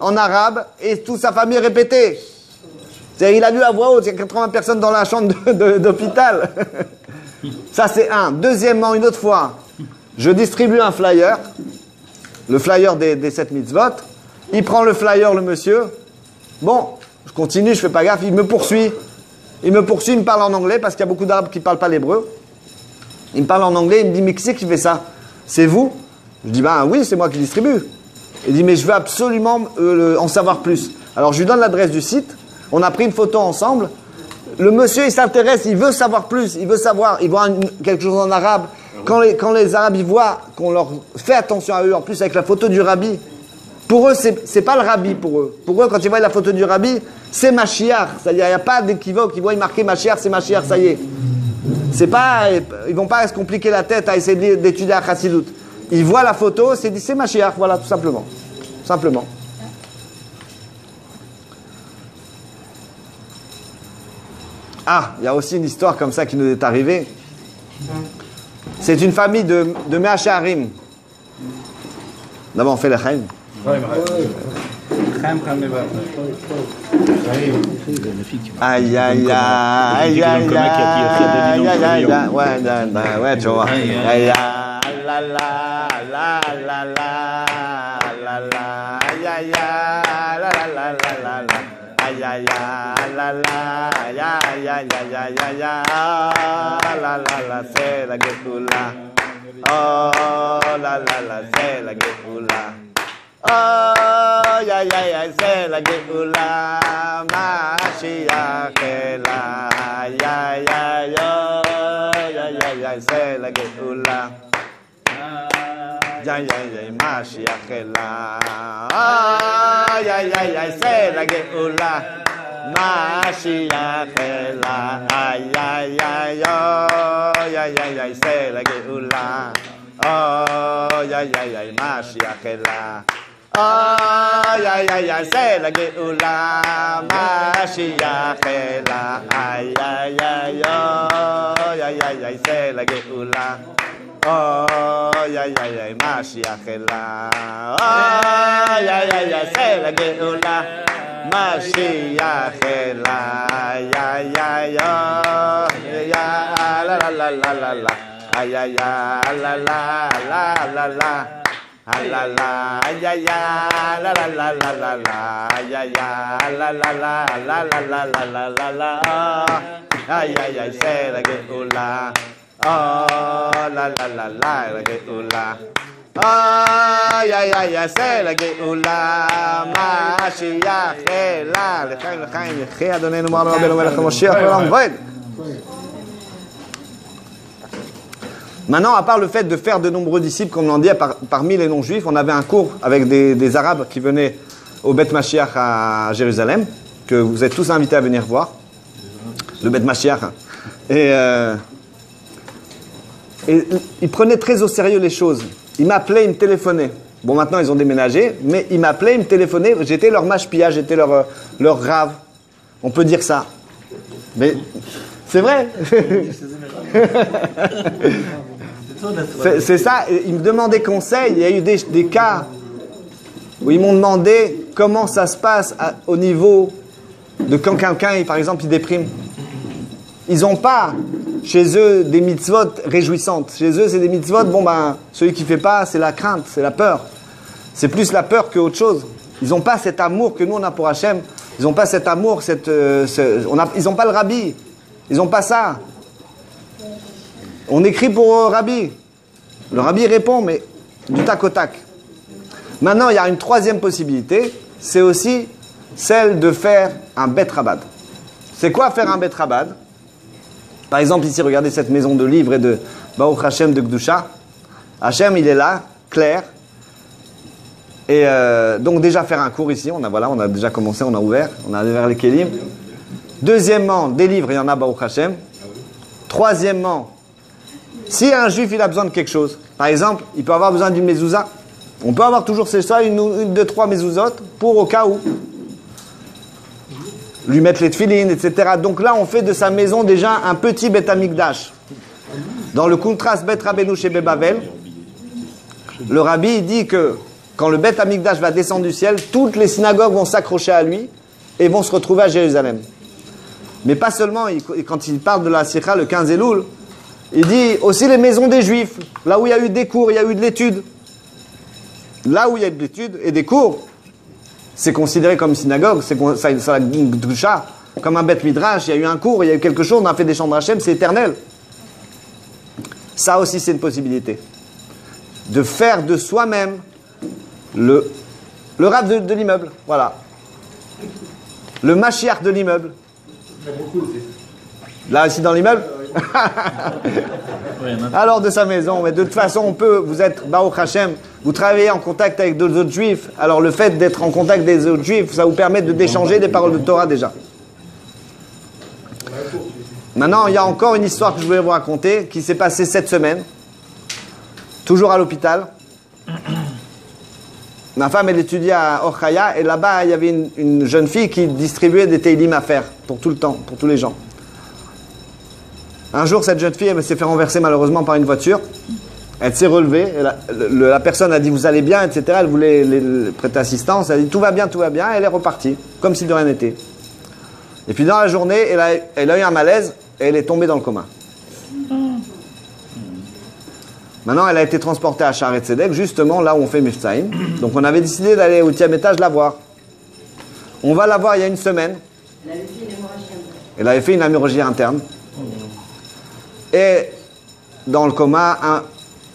en arabe, et toute sa famille répétait. C'est-à-dire, il a lu à voix haute, il y a 80 personnes dans la chambre d'hôpital. Ça, c'est un. Deuxièmement, une autre fois, je distribue un flyer, le flyer des 7 mitzvot. Il prend le flyer, le monsieur. Bon, je continue, je fais pas gaffe, il me poursuit. Il me parle en anglais, parce qu'il y a beaucoup d'arabes qui ne parlent pas l'hébreu. Il me parle en anglais, il me dit, mais qui c'est qui fait ça? C'est vous? Je dis, ben oui, c'est moi qui distribue. Il dit, mais je veux absolument en savoir plus. Alors, je lui donne l'adresse du site. On a pris une photo ensemble. Le monsieur, il s'intéresse, il veut savoir plus, il veut savoir, il voit quelque chose en arabe. Quand les arabes, ils voient qu'on leur fait attention à eux, en plus avec la photo du rabbi, pour eux, c'est pas le rabbi pour eux. Pour eux, quand ils voient la photo du rabbi, c'est Mashiach. C'est-à-dire, il n'y a pas d'équivoque. Ils voient marquer Mashiach, c'est Mashiach, ça y est. C'est pas, ils vont pas se compliquer la tête à essayer d'étudier à Chassidut. Ils voient la photo, c'est Mashiach, voilà, tout simplement. Simplement. Ah, il y a aussi une histoire comme ça qui nous est arrivée. C'est une famille de Me'asharim. D'abord, on fait le Chaim. Aïe, aïe, aïe, aïe, aïe, aïe, aïe, ouais, tu vois. Aïe, aïe, la, la, la, la, la, la, la, aïe, aïe, la, la, la, la, la. Aïe aïe aïe la la aïe aïe aïe aïe aïe aïe la la la c'est la Geoula. Oh la la la c'est la Geoula. Aïe, aïe, aïe, aïe, c'est la Géoula, Mashiach est là. Aïe, aïe, aïe, aïe, aïe, aïe, aïe, c'est la Géoula. Aïe, aïe, aïe, Mashiach est là. Aïe, aïe, aïe, aïe, c'est la Géoula. Mashiach est là. Aïe, aïe, aïe, aïe, aïe, aïe, aïe, c'est la Géoula. Aïe, aïe, aïe, aïe, Mashiach est là. Aïe, aïe, aïe, aïe, c'est la Géoula. Mashiach est là. Aïe, aïe, aïe, aïe, aïe, aïe, aïe, c'est la Géoula. Aïe, aïe, aïe, aïe, Mashiach est là. Aïe, aïe, aïe, aïe, c'est la Géoula. Mashiach est là. Aïe, aïe, aïe, aïe, la la la la la la. Aïe, aïe, aïe, la la la la la. Aïe, aïe, aïe, aïe, la la la la la la. Aïe, aïe, aïe, la la la la la la la la la. Aïe, aïe, aïe, c'est la Géoula. Oh, la la la la, la Géoula. Aïe, aïe, aïe, aïe, c'est la Géoula. Mashiach est là. L'chaim, l'chaim, l'chaim, Adonenu Moranu Rabbeinu Melech HaMashiach Olam Vaed. Maintenant, à part le fait de faire de nombreux disciples, comme on l'a dit, parmi les non-juifs, on avait un cours avec des Arabes qui venaient au Beth Mashiach à Jérusalem, que vous êtes tous invités à venir voir, le Beth Mashiach. Et ils prenaient très au sérieux les choses. Ils m'appelaient, ils me téléphonaient. Bon, maintenant, ils ont déménagé, mais ils m'appelaient, ils me téléphonaient. J'étais leur mashpia, j'étais leur rave. On peut dire ça. Mais c'est vrai. C'est ça, ils me demandaient conseil. Il y a eu des cas où ils m'ont demandé comment ça se passe au niveau de quand quelqu'un, par exemple, il déprime. Ils n'ont pas chez eux des mitzvot réjouissantes. Chez eux, c'est des mitzvot, bon ben, celui qui ne fait pas, c'est la crainte, c'est la peur. C'est plus la peur qu'autre chose. Ils n'ont pas cet amour que nous, on a pour Hachem. Ils n'ont pas cet amour, ils n'ont pas le rabbi. Ils n'ont pas ça. On écrit pour Rabbi. Le Rabbi répond, mais du tac au tac. Maintenant, il y a une troisième possibilité, c'est aussi celle de faire un Bet Rabad. C'est quoi faire un Bet Rabad? Par exemple, ici, regardez cette maison de livres et de Baruch Hashem de Gdusha. Hashem, il est là, clair. Et donc, déjà faire un cours ici, on a déjà commencé, on a ouvert les Kélim. Deuxièmement, des livres, il y en a Baruch Hashem. Troisièmement, si un juif il a besoin de quelque chose, par exemple, il peut avoir besoin d'une mezouza, on peut avoir toujours c'est ça, une, deux, trois mezouzotes pour au cas où. Lui mettre les tefilines, etc. Donc là, on fait de sa maison déjà un petit Bet Amikdash. Dans le contraste Bet Rabbeinu chez Bebavel, le rabbi dit que quand le Bet Amikdash va descendre du ciel, toutes les synagogues vont s'accrocher à lui et vont se retrouver à Jérusalem. Mais pas seulement, quand il parle de la Sikha, le 15 Elul, il dit aussi les maisons des Juifs, là où il y a eu des cours, il y a eu de l'étude. Là où il y a eu de l'étude et des cours, c'est considéré comme une synagogue, c'est la Gdusha, comme un Beth Midrash, il y a eu un cours, il y a eu quelque chose, on a fait des chants d'Hachem, c'est éternel. Ça aussi, c'est une possibilité. De faire de soi-même le rave de l'immeuble, voilà. Le Mashiach de l'immeuble. Là, ici dans l'immeuble. Alors de sa maison, mais de toute façon, vous êtes Baruch Hashem, vous travaillez en contact avec d'autres autres juifs, alors le fait d'être en contact des autres juifs, ça vous permet d'échanger des paroles de Torah déjà. Maintenant, il y a encore une histoire que je voulais vous raconter, qui s'est passée cette semaine, toujours à l'hôpital. Ma femme, elle étudiait à Orchaya, et là-bas, il y avait une jeune fille qui distribuait des teilim à faire, pour tout le temps, pour tous les gens. Un jour, cette jeune fille, elle s'est fait renverser malheureusement par une voiture. Elle s'est relevée. La personne a dit « Vous allez bien ?» etc. Elle voulait prêter assistance. Elle a dit « Tout va bien, tout va bien. » Elle est repartie, comme si de rien n'était. Et puis dans la journée, elle a eu un malaise et elle est tombée dans le coma. Maintenant, elle a été transportée à Shaare Tzedek, justement là où on fait Mifsaïm. Donc on avait décidé d'aller au 10e étage la voir. On va la voir il y a une semaine. Elle avait fait une hémorragie interne. Et dans le coma,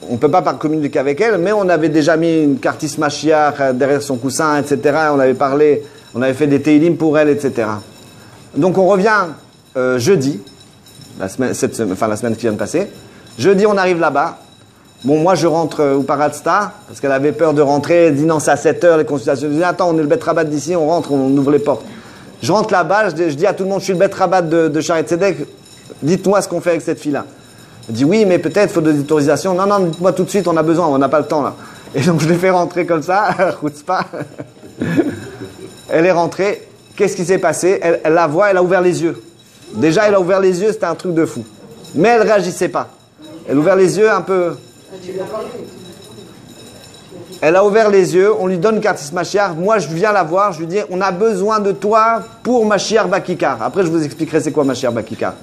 on ne peut pas communiquer avec elle, mais on avait déjà mis une cartisse Mashiach derrière son coussin, etc. On avait parlé, on avait fait des teilim pour elle, etc. Donc on revient jeudi, la semaine qui vient de passer. Jeudi, on arrive là-bas. Bon, moi, je rentre au Paradsta, parce qu'elle avait peur de rentrer. Elle dit non, c'est à 7h, les consultations. Je dis attends, on est le Bet Rabat d'ici, on rentre, on ouvre les portes. Je rentre là-bas, je dis à tout le monde, je suis le Bet Rabat de Sharet Tzedek, dites-moi ce qu'on fait avec cette fille-là. Elle dit oui, mais peut-être, il faut des autorisations. Non, non, dites-moi tout de suite, on a besoin, on n'a pas le temps là. Et donc, je l'ai fait rentrer comme ça, Chutzpah. Elle est rentrée. Qu'est-ce qui s'est passé? Elle la voit, elle a ouvert les yeux. Déjà, elle a ouvert les yeux, c'était un truc de fou. Mais elle ne réagissait pas. Elle a ouvert les yeux un peu. Elle a ouvert les yeux, on lui donne Kartis Mashiach. Moi, je viens la voir, je lui dis on a besoin de toi pour Mashiach Bakikar. Après, je vous expliquerai c'est quoi Mashiach Bakikar.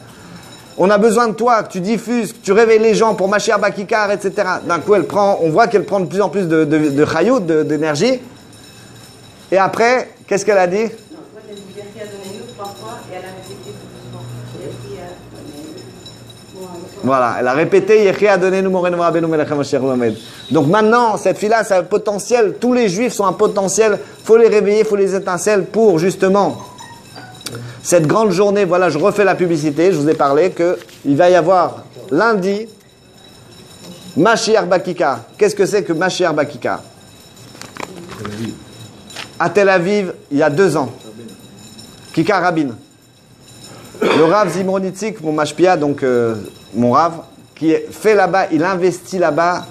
On a besoin de toi, que tu diffuses, que tu réveilles les gens pour Mashiach Bakikar, etc. D'un coup, on voit qu'elle prend de plus en plus de chayout, d'énergie. Et après, qu'est-ce qu'elle a dit? Voilà, elle a répété Yehi Adonenu Morenu Rabbeinu Melechem Asher Lamed. Donc maintenant, cette fille-là, c'est un potentiel. Tous les juifs sont un potentiel. Il faut les réveiller, il faut les étincelles pour justement cette grande journée. Voilà, je refais la publicité. Je vous ai parlé qu'il va y avoir lundi Mashiach Bakikar. Qu'est-ce que c'est que Mashiach Bakikar? À Tel Aviv, il y a 2 ans. Kikar Rabin. Le Rav Zimron Itzik, mon mashpia, donc mon Rav, qui fait là-bas, il investit là-bas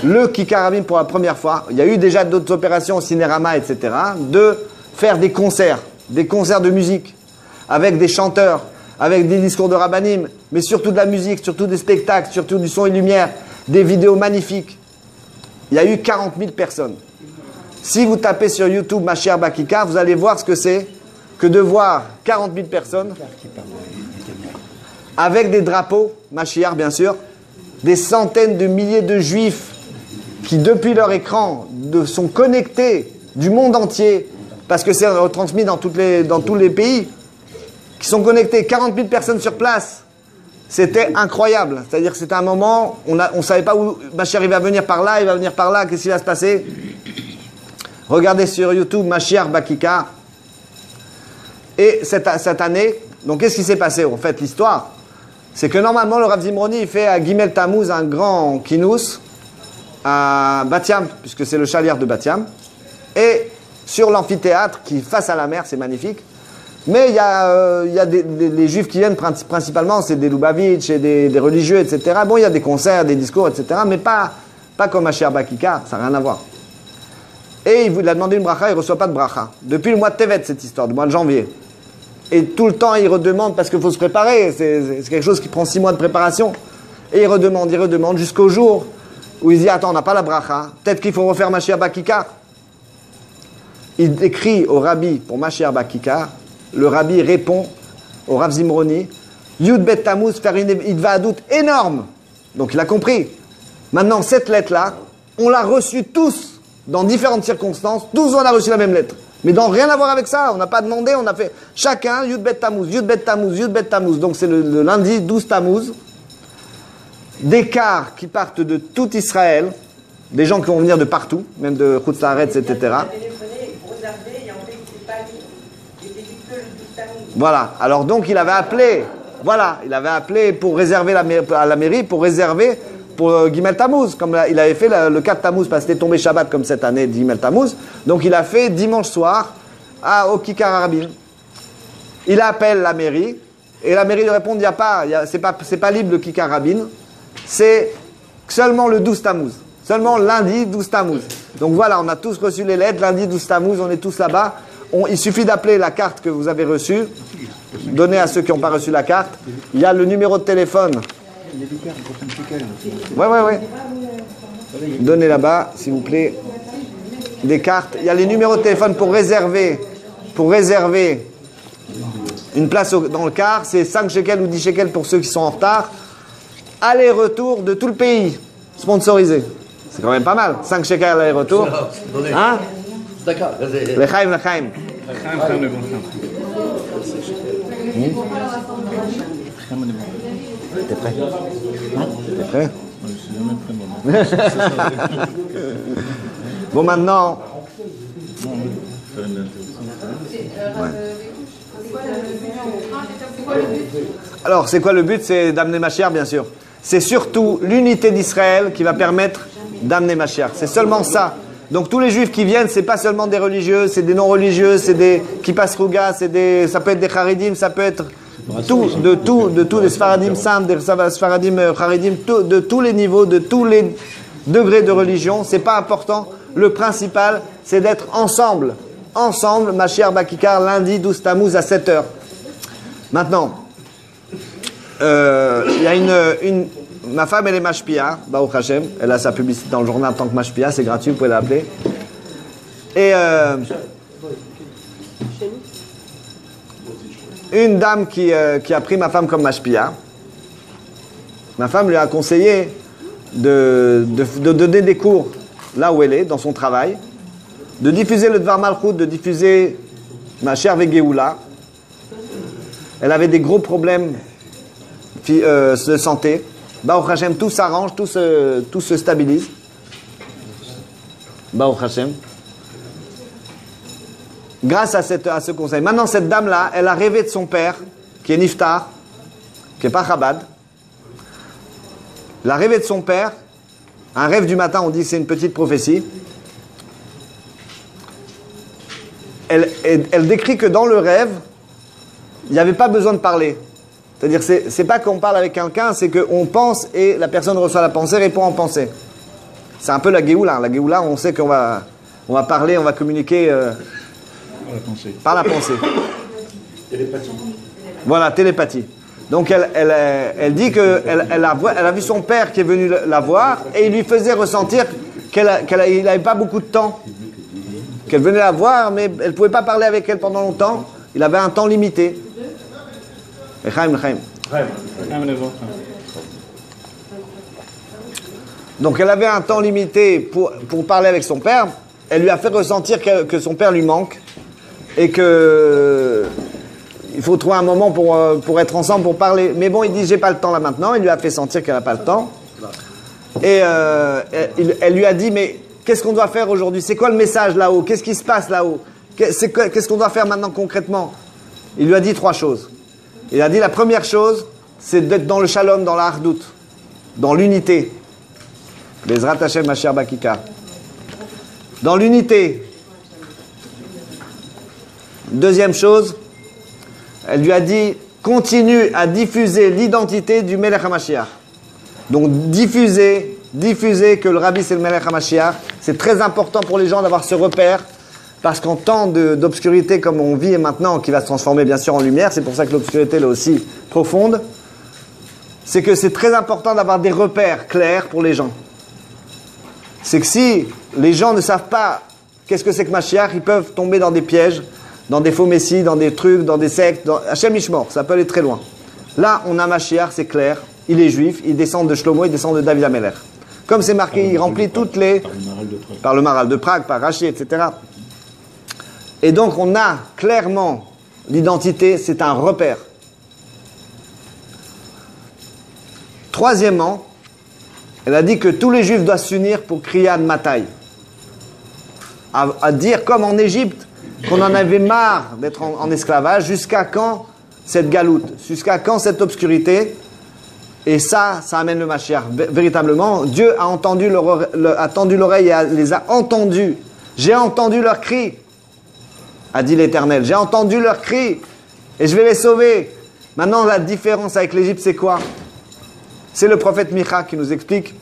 le Kikar Rabin pour la première fois. Il y a eu déjà d'autres opérations au Cinérama, etc. De faire des concerts de musique, avec des chanteurs, avec des discours de rabbanim, mais surtout de la musique, surtout des spectacles, surtout du son et lumière, des vidéos magnifiques. Il y a eu 40 000 personnes. Si vous tapez sur YouTube Mashiach Bakikar, vous allez voir ce que c'est que de voir 40 000 personnes avec des drapeaux, Mashiach bien sûr, des centaines de milliers de juifs qui depuis leur écran sont connectés du monde entier, parce que c'est retransmis dans tous les pays, qui sont connectés, 40 000 personnes sur place. C'était incroyable, c'est-à-dire que c'était un moment, on ne savait pas où Mashiach il va venir par là, il va venir par là, qu'est-ce qui va se passer? Regardez sur YouTube Mashiach Bakikar. Et cette année, donc qu'est-ce qui s'est passé? En fait, l'histoire, c'est que normalement, le Rav Zimroni, il fait à Gimel Tammuz un grand kinous à Batiam, puisque c'est le chaliard de Batiam, et sur l'amphithéâtre qui est face à la mer, c'est magnifique. Mais il y a les juifs qui viennent principalement, c'est des Lubavitch et des religieux, etc. Bon, il y a des concerts, des discours, etc. Mais pas comme Mashiach Bakikar, ça n'a rien à voir. Et il a demandé une bracha, il ne reçoit pas de bracha. Depuis le mois de Tevet, cette histoire, du mois de janvier. Et tout le temps, il redemande parce qu'il faut se préparer. C'est quelque chose qui prend 6 mois de préparation. Et il redemande jusqu'au jour où il dit attends, on n'a pas la bracha. Peut-être qu'il faut refaire Mashiach Bakikar. Il écrit au rabbi pour Mashiach Bakikar. Le rabbi répond au Rav Zimroni Yud Bet Tammuz, faire une idvahadout énorme. Donc il a compris. Maintenant, cette lettre-là, on l'a reçue tous dans différentes circonstances. Tous on a reçu la même lettre. Mais dans rien à voir avec ça, on n'a pas demandé, on a fait chacun Yud Bet Tammuz, Yud Bet Tammuz, Yud Bet Tammuz. Donc c'est le lundi 12 Tammuz. Des cars qui partent de tout Israël, des gens qui vont venir de partout, même de Chutz La'aretz, etc. Voilà, alors donc il avait appelé pour réserver à la mairie, pour réserver pour Gimel Tammuz, comme il avait fait le 4 Tammuz, parce que c'était tombé Shabbat comme cette année, Gimel Tammuz. Donc il a fait dimanche soir au Kikar Rabin. Il appelle la mairie, et la mairie lui répond, c'est pas libre le Kikar Rabin, c'est seulement le 12 Tammuz, seulement lundi 12 Tammuz. Donc voilà, on a tous reçu les lettres, lundi 12 Tammuz, on est tous là-bas. Il suffit d'appeler la carte que vous avez reçue, donner à ceux qui n'ont pas reçu la carte. Il y a le numéro de téléphone. Ouais. Donnez là-bas, s'il vous plaît, des cartes. Il y a les numéros de téléphone pour réserver une place dans le car. C'est 5 shekels ou 10 shekels pour ceux qui sont en retard. Aller-retour de tout le pays, sponsorisé. C'est quand même pas mal. 5 shekels aller-retour. Hein? L'chaim. T'es prêt? T'es prêt? Bon, maintenant, alors, c'est quoi le but? C'est d'amener Mashiach, bien sûr. C'est surtout l'unité d'Israël qui va permettre d'amener Mashiach. C'est seulement ça. Donc, tous les Juifs qui viennent, c'est pas seulement des religieux, c'est des non-religieux, c'est des Kippas Ruga, ça peut être des Haridim, ça peut être des Sfaradim simples, des Sfaradim Haridim, de tous les niveaux, de tous les degrés de religion. C'est pas important. Le principal, c'est d'être ensemble. Ensemble, Mashiach Bakikar, lundi 12 Tammuz à 7h. Maintenant, il y a ma femme, elle est Mashpia, Baruch Hashem. Elle a sa publicité dans le journal en tant que Mashpia, c'est gratuit, vous pouvez l'appeler. Et une dame qui a pris ma femme comme Mashpia, ma femme lui a conseillé de donner des cours là où elle est, dans son travail, de diffuser le Dvar Malchut, de diffuser Mashiach Vegeoula. Elle avait des gros problèmes de santé. Baruch Hashem, tout s'arrange, tout se stabilise. Baruch Hashem. Grâce à ce conseil. Maintenant, cette dame-là, elle a rêvé de son père, qui est Niftar, qui n'est pas Chabad. Elle a rêvé de son père. Un rêve du matin, on dit c'est une petite prophétie. Elle décrit que dans le rêve, il n'y avait pas besoin de parler. C'est-à-dire, c'est pas qu'on parle avec quelqu'un, c'est qu'on pense et la personne reçoit la pensée, répond en pensée. C'est un peu la Géoula. La Géoula, on sait qu'on va parler, on va communiquer par la pensée. Télépathie. Voilà, télépathie. Donc, elle dit qu'elle a vu son père qui est venu la voir et il lui faisait ressentir qu'il n'avait pas beaucoup de temps. Qu'elle venait la voir, mais elle ne pouvait pas parler avec elle pendant longtemps. Il avait un temps limité. Donc elle avait un temps limité pour parler avec son père. Elle lui a fait ressentir que son père lui manque et que il faut trouver un moment pour être ensemble, pour parler. Mais bon, il dit j'ai pas le temps là maintenant. Il lui a fait sentir qu'elle n'a pas le temps. Et elle lui a dit mais qu'est-ce qu'on doit faire aujourd'hui? C'est quoi le message là-haut? Qu'est-ce qui se passe là-haut? Qu'est-ce qu'on doit faire maintenant concrètement? Il lui a dit 3 choses. Il a dit la première chose, c'est d'être dans le shalom, dans la hardout, dans l'unité. Bezrat Hashem Mashiach Bakikar. Dans l'unité. Deuxième chose, elle lui a dit continue à diffuser l'identité du Melech HaMashiach. Donc diffuser que le Rabbi c'est le Melech HaMashiach. C'est très important pour les gens d'avoir ce repère. Parce qu'en temps d'obscurité comme on vit maintenant, qui va se transformer bien sûr en lumière, c'est pour ça que l'obscurité est aussi profonde, c'est que c'est très important d'avoir des repères clairs pour les gens. C'est que si les gens ne savent pas qu'est-ce que c'est que Mashiach, ils peuvent tomber dans des pièges, dans des faux messies, dans des trucs, dans des sectes, Hachem Ishmor, ça peut aller très loin. Là, on a Mashiach, c'est clair, il est juif, il descend de Shlomo, il descend de David HaMelech. Comme c'est marqué, il remplit toutes les... Par le Maral de Prague, par Rashi, etc. Et donc, on a clairement l'identité, c'est un repère. Troisièmement, elle a dit que tous les Juifs doivent s'unir pour crier à Matai. À dire, comme en Égypte, qu'on en avait marre d'être en esclavage, jusqu'à quand cette galoute, jusqu'à quand cette obscurité. Et ça amène le Mashiach. Véritablement, Dieu a entendu tendu l'oreille et les a entendus. J'ai entendu leurs cris, a dit l'Éternel. J'ai entendu leurs cris et je vais les sauver. Maintenant, la différence avec l'Égypte, c'est quoi? C'est le prophète Micha qui nous explique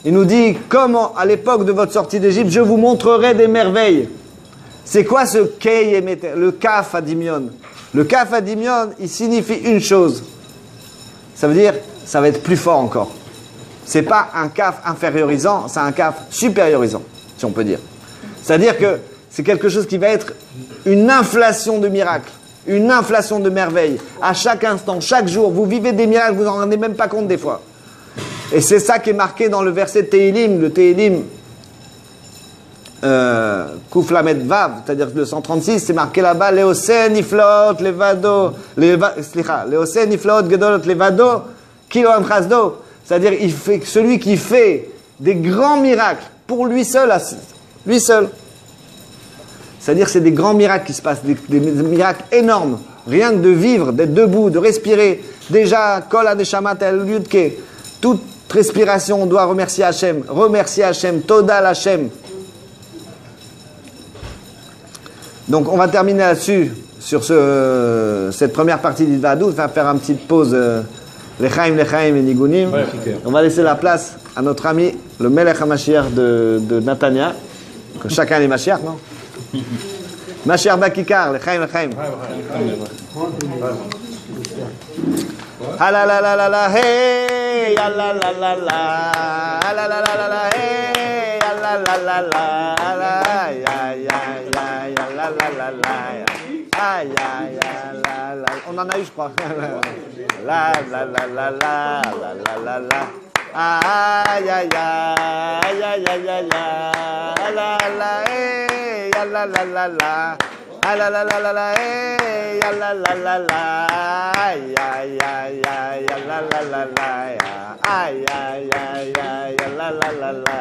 il nous dit, comment à l'époque de votre sortie d'Égypte, je vous montrerai des merveilles. C'est quoi ce Kei le Kaf Adimion? Le Kaf Adimion, il signifie une chose. Ça veut dire, ça va être plus fort encore. C'est pas un Kaf infériorisant, c'est un Kaf supériorisant, si on peut dire. C'est-à-dire que c'est quelque chose qui va être une inflation de miracles, une inflation de merveilles. À chaque instant, chaque jour, vous vivez des miracles, vous n'en rendez même pas compte des fois. Et c'est ça qui est marqué dans le verset Tehilim. Le Tehilim, Kouf Lamed Vav, c'est-à-dire le 136, c'est marqué là-bas, Leosé Niflot, Levado, Leosé Niflot, Gedolot, Levado, Kilo Amchazdo. C'est-à-dire, celui qui fait des grands miracles pour lui seul, lui seul. C'est-à-dire, c'est des grands miracles qui se passent, des miracles énormes. Rien que de vivre, d'être debout, de respirer. Déjà, Kol Adeshamat El Yudke. Toute respiration, on doit remercier Hachem. Remercier Hachem, Toda Hachem. Donc, on va terminer là-dessus, sur cette première partie d'Hidvadut. On va faire une petite pause. Lechaim et Nigunim. Ouais, on va laisser la place à notre ami, le Melech HaMashiach de Natania. Que chacun est Mashiach, non? Mashiach Bakikar, Lechaim. Halalalala, hey, halalalala, halalalala, hey, halalalala, on en a eu, je crois. La la la la la la la la la. Aïe aïe aïe aïe aïe aïe la la eh la la la la. Ah la la la la la eh la la la la. Aïe aïe aïe aïe la la la la. Aïe aïe aïe aïe la la la la.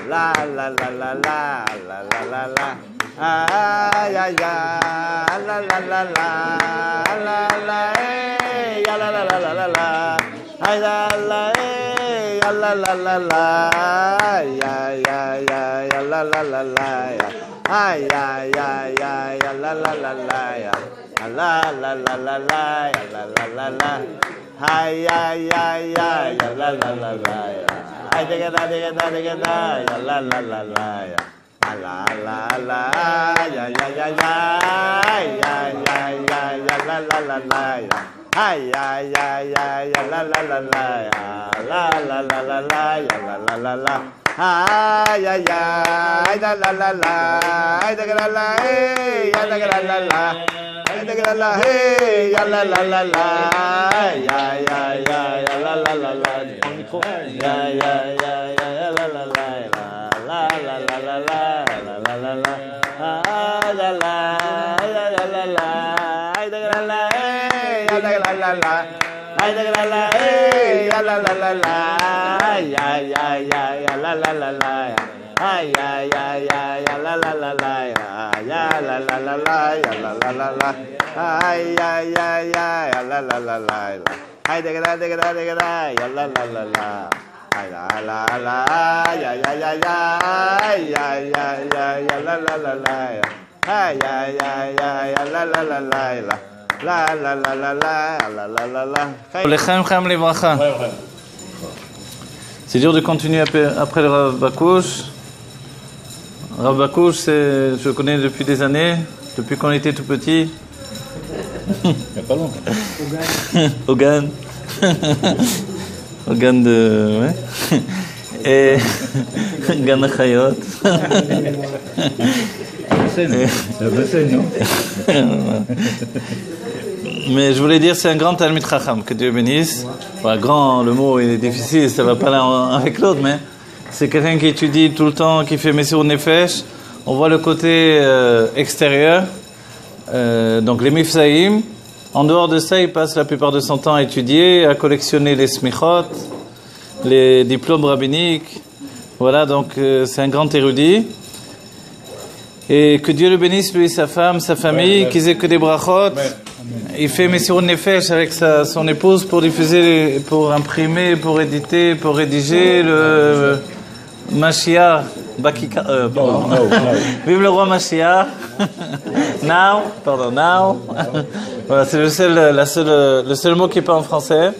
La la la la la la la la la. Aïe aïe aïe la la la la la la eh la la la la la. Aïe la la eh la la la la. Aïe aïe aïe aïe la la la la. Aïe aïe aïe aïe la la la la. La la la la la la la la la. Aïe aïe aïe aïe la la la la. Aïe digga digga la la la la. La la la ya ya ya ya ya ya ya la la la la ay ya ya ya ya la la la la la la la la la ya la la la la ay ya ya la la la la ay da la la eh ya la la la ay da la eh ya la la la la ya ya ya ya la la la la micro ya ya ya ya la la la la la la la la la la la ah la la la la la la ay da la la eh ya la la la la ay da la la eh ya la la la la ya ya ya ya la la la la ay ya ya ya ya la la la la ya la la la la ya la la la la ay ya ya ya ya la la la la ay da ya la la la la ay la la la ya ya ya ya ya ya ya ya la la la la ay ya ya ya ya la la la la la la la la la la la la. Lechaim Chaim Livracha. C'est dur de continuer après le Rav Bakouche. Rav Bakouche, je le connais depuis des années, depuis qu'on était tout petit. Il n'y a pas longtemps. Hogan. Hogan de... Ouais. Et... Gan Achayot. C'est la bassin, non? Mais je voulais dire, c'est un grand Talmid Chacham, que Dieu bénisse. Enfin, grand, le mot il est difficile, ça va pas l'un avec l'autre, mais c'est quelqu'un qui étudie tout le temps, qui fait Messir Nefesh. On voit le côté extérieur, donc les Mifsaïm. En dehors de ça, il passe la plupart de son temps à étudier, à collectionner les smichot, les diplômes rabbiniques. Voilà, donc c'est un grand érudit. Et que Dieu le bénisse, lui, sa femme, sa famille, qu'ils aient que des brachot. Il fait Messirut Nefesh avec son épouse pour diffuser, pour imprimer, pour éditer, pour rédiger le Mashiach. Vive le roi Mashiach. Now. Voilà, c'est le seul mot qui est pas en français.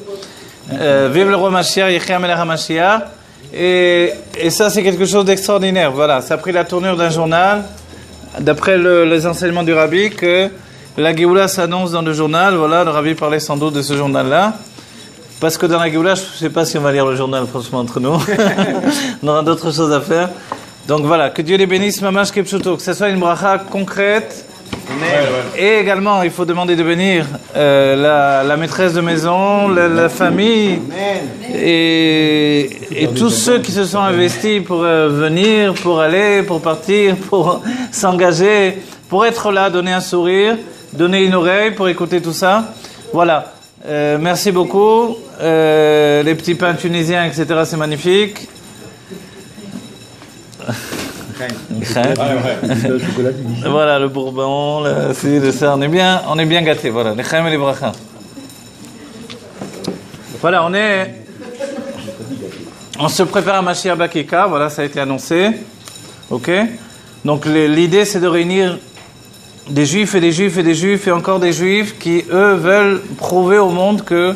Vive le roi Mashiach, Yechia Melech HaMashiach. Et ça, c'est quelque chose d'extraordinaire. Voilà, ça a pris la tournure d'un journal. D'après les enseignements du Rabbi, que la Géoula s'annonce dans le journal. Voilà, le Rabbi parlait sans doute de ce journal-là. Parce que dans la Géoula, je ne sais pas si on va lire le journal, franchement, entre nous. On aura d'autres choses à faire. Donc voilà, que Dieu les bénisse, Mamash Kepchuto. Que ce soit une bracha concrète, Et également, il faut demander de bénir la maîtresse de maison, la famille et tous ceux qui se sont investis pour venir, pour aller, pour partir, pour s'engager, pour être là, donner un sourire, donner une oreille pour écouter tout ça. Voilà. Merci beaucoup. Les petits pains tunisiens, etc., c'est magnifique. Voilà le bourbon, le ça, on est bien gâtés. Voilà, les chaim et les brachas. Voilà, on se prépare à Mashiach Bakika. Voilà, ça a été annoncé. Ok. Donc l'idée, c'est de réunir des juifs et des juifs et des juifs et encore des juifs qui eux veulent prouver au monde que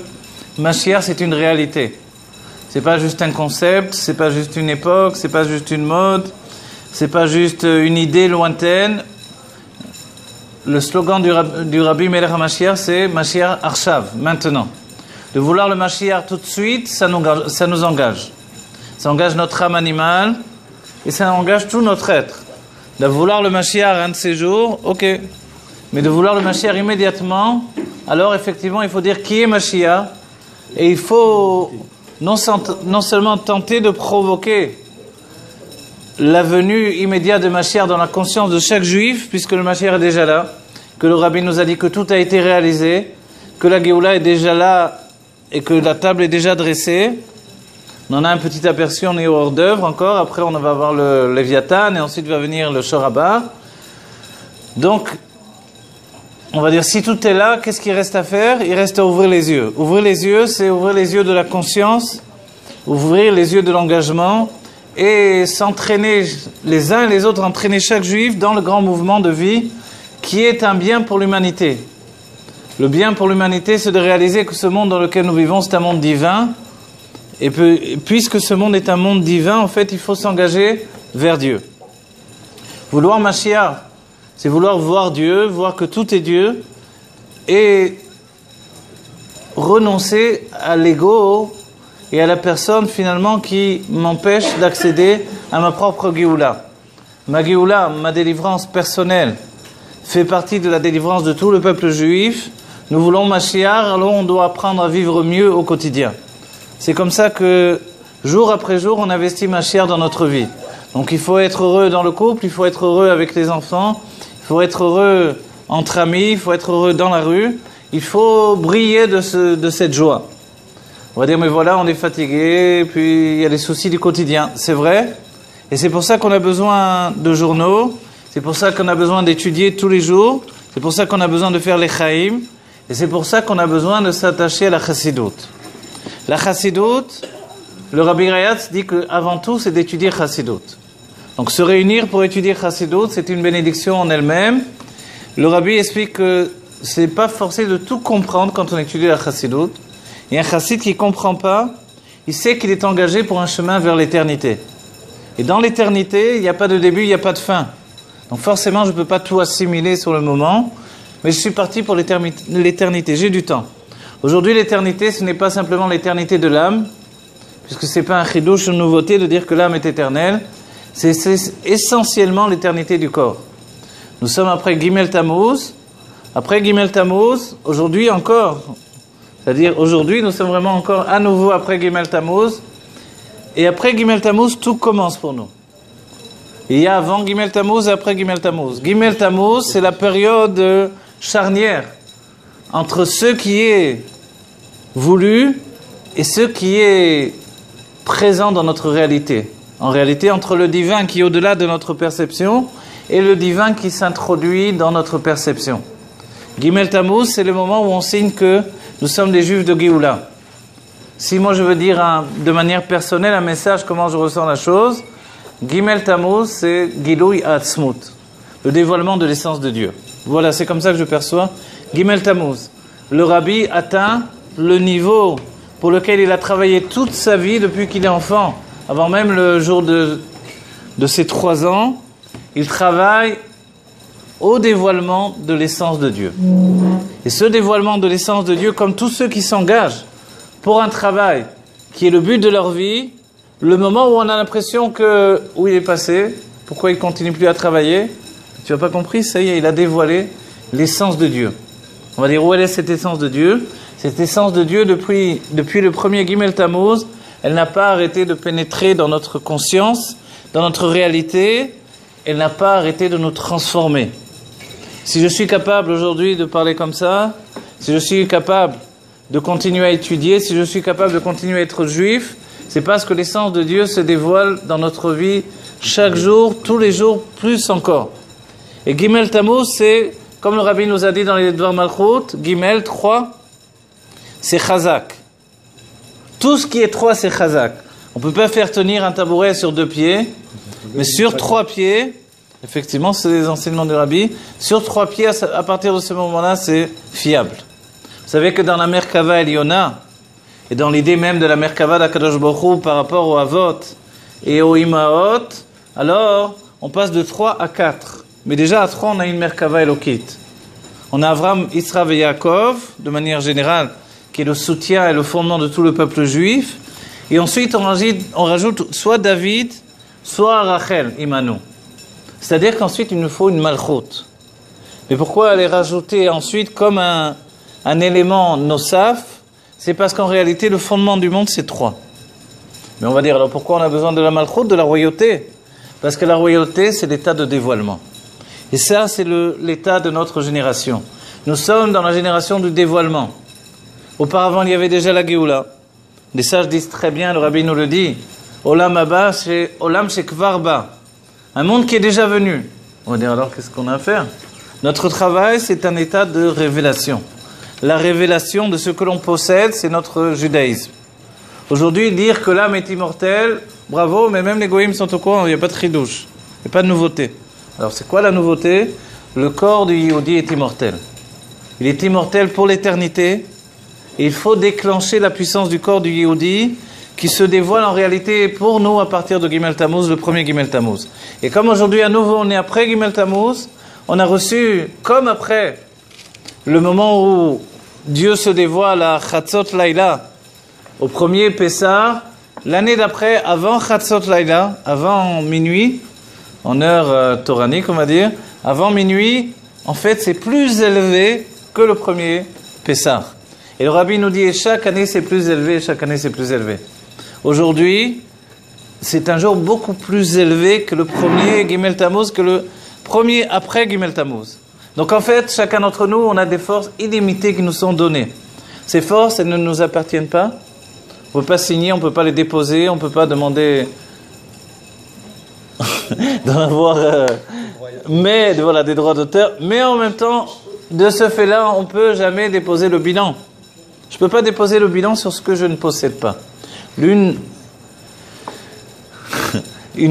Mashiach c'est une réalité. C'est pas juste un concept, c'est pas juste une époque, c'est pas juste une mode. C'est pas juste une idée lointaine. Le slogan du Rabbi Melech HaMashiach, c'est Mashiach Arshav, maintenant. De vouloir le Mashiach tout de suite, ça nous engage. Ça engage notre âme animale et ça engage tout notre être. De vouloir le Mashiach un de ces jours, ok. Mais de vouloir le Mashiach immédiatement, alors effectivement, il faut dire qui est Mashiach et il faut non seulement tenter de provoquer la venue immédiate de Mashiach dans la conscience de chaque juif, puisque le Mashiach est déjà là, que le Rabbi nous a dit que tout a été réalisé, que la Géoula est déjà là et que la table est déjà dressée. On en a un petit aperçu, on est au hors d'œuvre encore, après on va voir le Léviathan et ensuite va venir le Shoraba. Donc, on va dire, si tout est là, qu'est-ce qu'il reste à faire? Il reste à ouvrir les yeux. Ouvrir les yeux, c'est ouvrir les yeux de la conscience, ouvrir les yeux de l'engagement, et s'entraîner les uns et les autres, entraîner chaque juif dans le grand mouvement de vie qui est un bien pour l'humanité. Le bien pour l'humanité, c'est de réaliser que ce monde dans lequel nous vivons, c'est un monde divin. Et puisque ce monde est un monde divin, en fait, il faut s'engager vers Dieu. Vouloir Mashiach, c'est vouloir voir Dieu, voir que tout est Dieu, et renoncer à l'ego et à la personne finalement qui m'empêche d'accéder à ma propre Géoula. Ma Géoula, ma délivrance personnelle, fait partie de la délivrance de tout le peuple juif. Nous voulons Mashiach, alors on doit apprendre à vivre mieux au quotidien. C'est comme ça que jour après jour, on investit Mashiach dans notre vie. Donc il faut être heureux dans le couple, il faut être heureux avec les enfants, il faut être heureux entre amis, il faut être heureux dans la rue, il faut briller de cette joie. On va dire, mais voilà, on est fatigué, puis il y a les soucis du quotidien. C'est vrai. Et c'est pour ça qu'on a besoin de journaux. C'est pour ça qu'on a besoin d'étudier tous les jours. C'est pour ça qu'on a besoin de faire les chaïm. Et c'est pour ça qu'on a besoin de s'attacher à la chassidoute. La chassidoute, le Rabbi Rayatz dit qu'avant tout, c'est d'étudier chassidoute. Donc se réunir pour étudier chassidoute, c'est une bénédiction en elle-même. Le Rabbi explique que c'est pas forcé de tout comprendre quand on étudie la chassidoute. Et un chassid qui ne comprend pas, il sait qu'il est engagé pour un chemin vers l'éternité. Et dans l'éternité, il n'y a pas de début, il n'y a pas de fin. Donc forcément, je ne peux pas tout assimiler sur le moment, mais je suis parti pour l'éternité, j'ai du temps. Aujourd'hui, l'éternité, ce n'est pas simplement l'éternité de l'âme, puisque ce n'est pas un chidouche, une nouveauté de dire que l'âme est éternelle, c'est essentiellement l'éternité du corps. Nous sommes après Gimel Tammuz, aujourd'hui encore. C'est-à-dire, aujourd'hui, nous sommes vraiment encore à nouveau après Gimel Tammuz. Et après Gimel Tammuz, tout commence pour nous. Il y a avant Gimel Tammuz et après Gimel Tammuz. Gimel Tammuz, c'est la période charnière entre ce qui est voulu et ce qui est présent dans notre réalité. En réalité, entre le divin qui est au-delà de notre perception et le divin qui s'introduit dans notre perception. Gimel Tammuz, c'est le moment où on signe que nous sommes des juifs de Géoula. Si moi je veux dire de manière personnelle un message, comment je ressens la chose, Gimel Tammuz, c'est Gilui Atzmut, le dévoilement de l'essence de Dieu. Voilà, c'est comme ça que je perçois Gimel Tammuz. Le Rabbi atteint le niveau pour lequel il a travaillé toute sa vie depuis qu'il est enfant, avant même le jour de ses 3 ans. Il travaille au dévoilement de l'essence de Dieu. Et ce dévoilement de l'essence de Dieu, comme tous ceux qui s'engagent pour un travail qui est le but de leur vie, le moment où on a l'impression que où il est passé, pourquoi il continue plus à travailler, tu n'as pas compris, ça y est, il a dévoilé, l'essence de Dieu. On va dire où elle est cette essence de Dieu. Cette essence de Dieu, depuis le premier Gimel Tammuz, elle n'a pas arrêté de pénétrer dans notre conscience, dans notre réalité. Elle n'a pas arrêté de nous transformer. Si je suis capable aujourd'hui de parler comme ça, si je suis capable de continuer à étudier, si je suis capable de continuer à être juif, c'est parce que l'essence de Dieu se dévoile dans notre vie chaque jour, tous les jours, plus encore. Et Gimel Tammuz, c'est, comme le Rabbi nous a dit dans les Dvar Malchut, Gimel 3, c'est Chazak. Tout ce qui est 3, c'est Chazak. On ne peut pas faire tenir un tabouret sur 2 pieds, mais sur 3 pieds, effectivement, c'est les enseignements du Rabbi, sur 3 pieds, à partir de ce moment-là, c'est fiable. Vous savez que dans la Merkava Eliona, et dans l'idée même de la Merkava d'Akadosh Baruch Hu par rapport au Avot et au Imaot, alors on passe de 3 à 4. Mais déjà à 3, on a une Merkava Elokit. On a Avram, Israël et Yaakov, de manière générale, qui est le soutien et le fondement de tout le peuple juif. Et ensuite, on rajoute soit David, soit Rachel, Imanu. C'est-à-dire qu'ensuite, il nous faut une Malchut. Mais pourquoi elle est rajoutée ensuite comme un élément nosaf? C'est parce qu'en réalité, le fondement du monde, c'est 3. Mais on va dire, alors pourquoi on a besoin de la Malchut, de la royauté? Parce que la royauté, c'est l'état de dévoilement. Et ça, c'est l'état de notre génération. Nous sommes dans la génération du dévoilement. Auparavant, il y avait déjà la Géoula. Les sages disent très bien, le Rabbi nous le dit, Olam Abba, c'est Olam Shekvar Ba. Un monde qui est déjà venu. On va dire alors, qu'est-ce qu'on a à faire? Notre travail, c'est un état de révélation. La révélation de ce que l'on possède, c'est notre judaïsme. Aujourd'hui, dire que l'âme est immortelle, bravo, mais même les goïms sont au courant, il n'y a pas de chidouche, il n'y a pas de nouveauté. Alors, c'est quoi la nouveauté? Le corps du Yehudi est immortel. Il est immortel pour l'éternité. Et il faut déclencher la puissance du corps du Yehudi qui se dévoile en réalité pour nous à partir de Gimel Tammuz, le premier Gimel Tammuz. Et comme aujourd'hui à nouveau on est après Gimel Tammuz, on a reçu, comme après le moment où Dieu se dévoile à Chatzot Laïla, au premier Pessah, l'année d'après, avant Chatzot Laïla, avant minuit, en heure toranique on va dire, avant minuit, en fait c'est plus élevé que le premier Pessah. Et le Rabbi nous dit, chaque année c'est plus élevé, chaque année c'est plus élevé. Aujourd'hui, c'est un jour beaucoup plus élevé que le premier Gimel Tammuz, que le premier après Gimel Tammuz. Donc en fait, chacun d'entre nous, on a des forces illimitées qui nous sont données. Ces forces, elles ne nous appartiennent pas. On ne peut pas signer, on ne peut pas les déposer, on ne peut pas demander d'en avoir mais voilà, des droits d'auteur. Mais en même temps, de ce fait-là, on ne peut jamais déposer le bilan. Je ne peux pas déposer le bilan sur ce que je ne possède pas. Une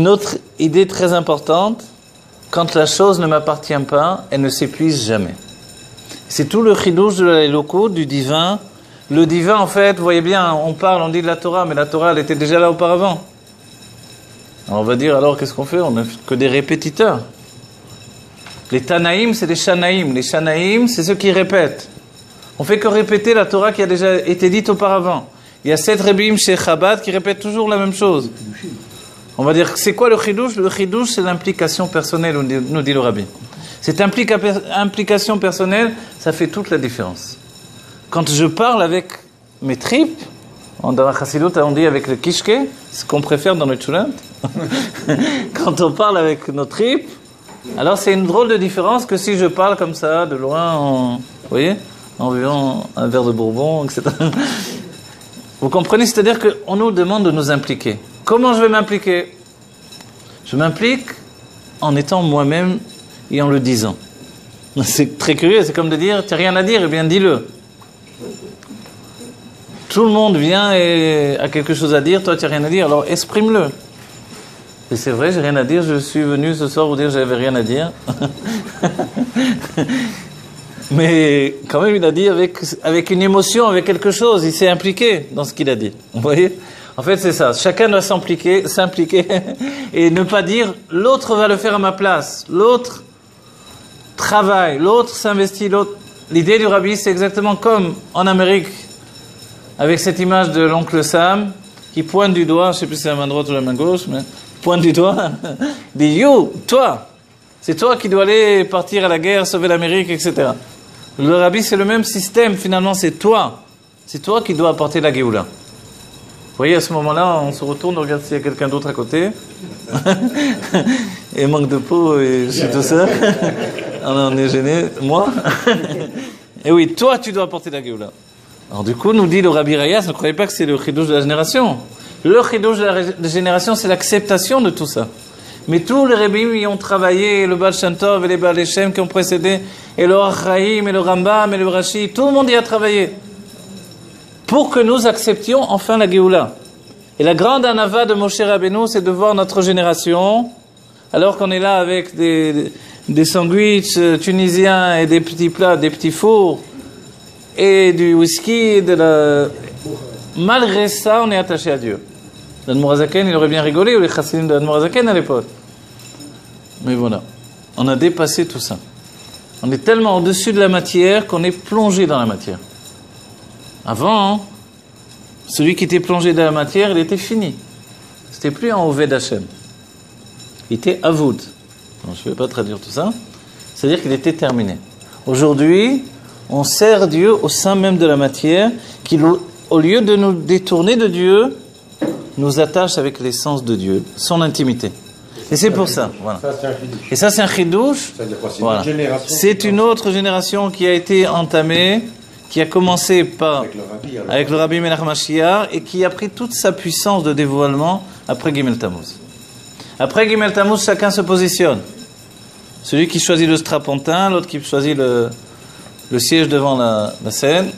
autre idée très importante, quand la chose ne m'appartient pas, elle ne s'épuise jamais. C'est tout le chidouche de la Elokut, du divin. Le divin, en fait, vous voyez bien, on parle, on dit de la Torah, mais la Torah, elle était déjà là auparavant. Alors on va dire, alors qu'est-ce qu'on fait? On n'a que des répétiteurs. Les Tanaïm, c'est des Shanaïm. Les Shanaïm, c'est ceux qui répètent. On fait que répéter la Torah qui a déjà été dite auparavant. Il y a 7 Rebbeim chez Chabad qui répètent toujours la même chose. On va dire, c'est quoi le chidouche? Le chidouche, c'est l'implication personnelle, nous dit le Rabbi. Cette implication personnelle, ça fait toute la différence. Quand je parle avec mes tripes, dans la Chassidut, on dit avec le kishke, ce qu'on préfère dans le tchoulant. Quand on parle avec nos tripes, alors c'est une drôle de différence que si je parle comme ça, de loin, vous voyez, en buvant un verre de bourbon, etc. Vous comprenez? C'est-à-dire qu'on nous demande de nous impliquer. Comment je vais m'impliquer? Je m'implique en étant moi-même et en le disant. C'est très curieux, c'est comme de dire, tu n'as rien à dire, eh bien dis-le. Tout le monde vient et a quelque chose à dire, toi tu n'as rien à dire, alors exprime-le. Et c'est vrai, j'ai rien à dire, je suis venu ce soir vous dire que j'avais rien à dire. Mais quand même, il a dit avec une émotion, avec quelque chose. Il s'est impliqué dans ce qu'il a dit. Vous voyez? En fait, c'est ça. Chacun doit s'impliquer et ne pas dire « l'autre va le faire à ma place ». L'autre travaille, l'autre s'investit, l'autre... L'idée du Rabbi, c'est exactement comme en Amérique, avec cette image de l'oncle Sam, qui pointe du doigt, je ne sais plus si c'est la main droite ou la main gauche, mais pointe du doigt, dit « you, toi ». C'est toi qui dois aller partir à la guerre, sauver l'Amérique, etc. Le Rabbi, c'est le même système, finalement, c'est toi. C'est toi qui dois apporter la Géoula. Vous voyez, à ce moment-là, on se retourne, on regarde s'il y a quelqu'un d'autre à côté. Et manque de peau, et je suis tout seul. Alors, on est gêné, moi. Et oui, toi, tu dois apporter la Géoula. Alors, du coup, nous dit le Rabbi Rayas, ne croyez pas que c'est le chidouche de la génération. Le chidouche de la génération, c'est l'acceptation de tout ça. Mais tous les rabbis y ont travaillé, le Baal Shem Tov et les Baal Shem qui ont précédé, et le Or HaChaim, et le Rambam, et le Rashi, tout le monde y a travaillé. Pour que nous acceptions enfin la Géoula. Et la grande anava de Moshe Rabbeinu, c'est de voir notre génération, alors qu'on est là avec des sandwichs tunisiens et des petits plats, des petits fours, et du whisky, malgré ça, on est attaché à Dieu. L'Admour HaZaken, il aurait bien rigolé, ou les chassidim de l'Admour HaZaken à l'époque. Mais voilà, on a dépassé tout ça. On est tellement au-dessus de la matière qu'on est plongé dans la matière. Avant, celui qui était plongé dans la matière, il était fini. C'était plus un Oved Hashem. Il était Avoud. Je ne vais pas traduire tout ça. C'est-à-dire qu'il était terminé. Aujourd'hui, on sert Dieu au sein même de la matière, qui, au lieu de nous détourner de Dieu, nous attache avec l'essence de Dieu, son intimité. Et c'est pour ça. Voilà. Et ça, c'est un chidouche. Voilà. C'est une autre génération qui a été entamée, qui a commencé avec le Rabbi Menachem Mashiach et qui a pris toute sa puissance de dévoilement après Gimel Tammuz. Après Gimel Tammuz, chacun se positionne. Celui qui choisit le strapontin, l'autre qui choisit le siège devant la scène.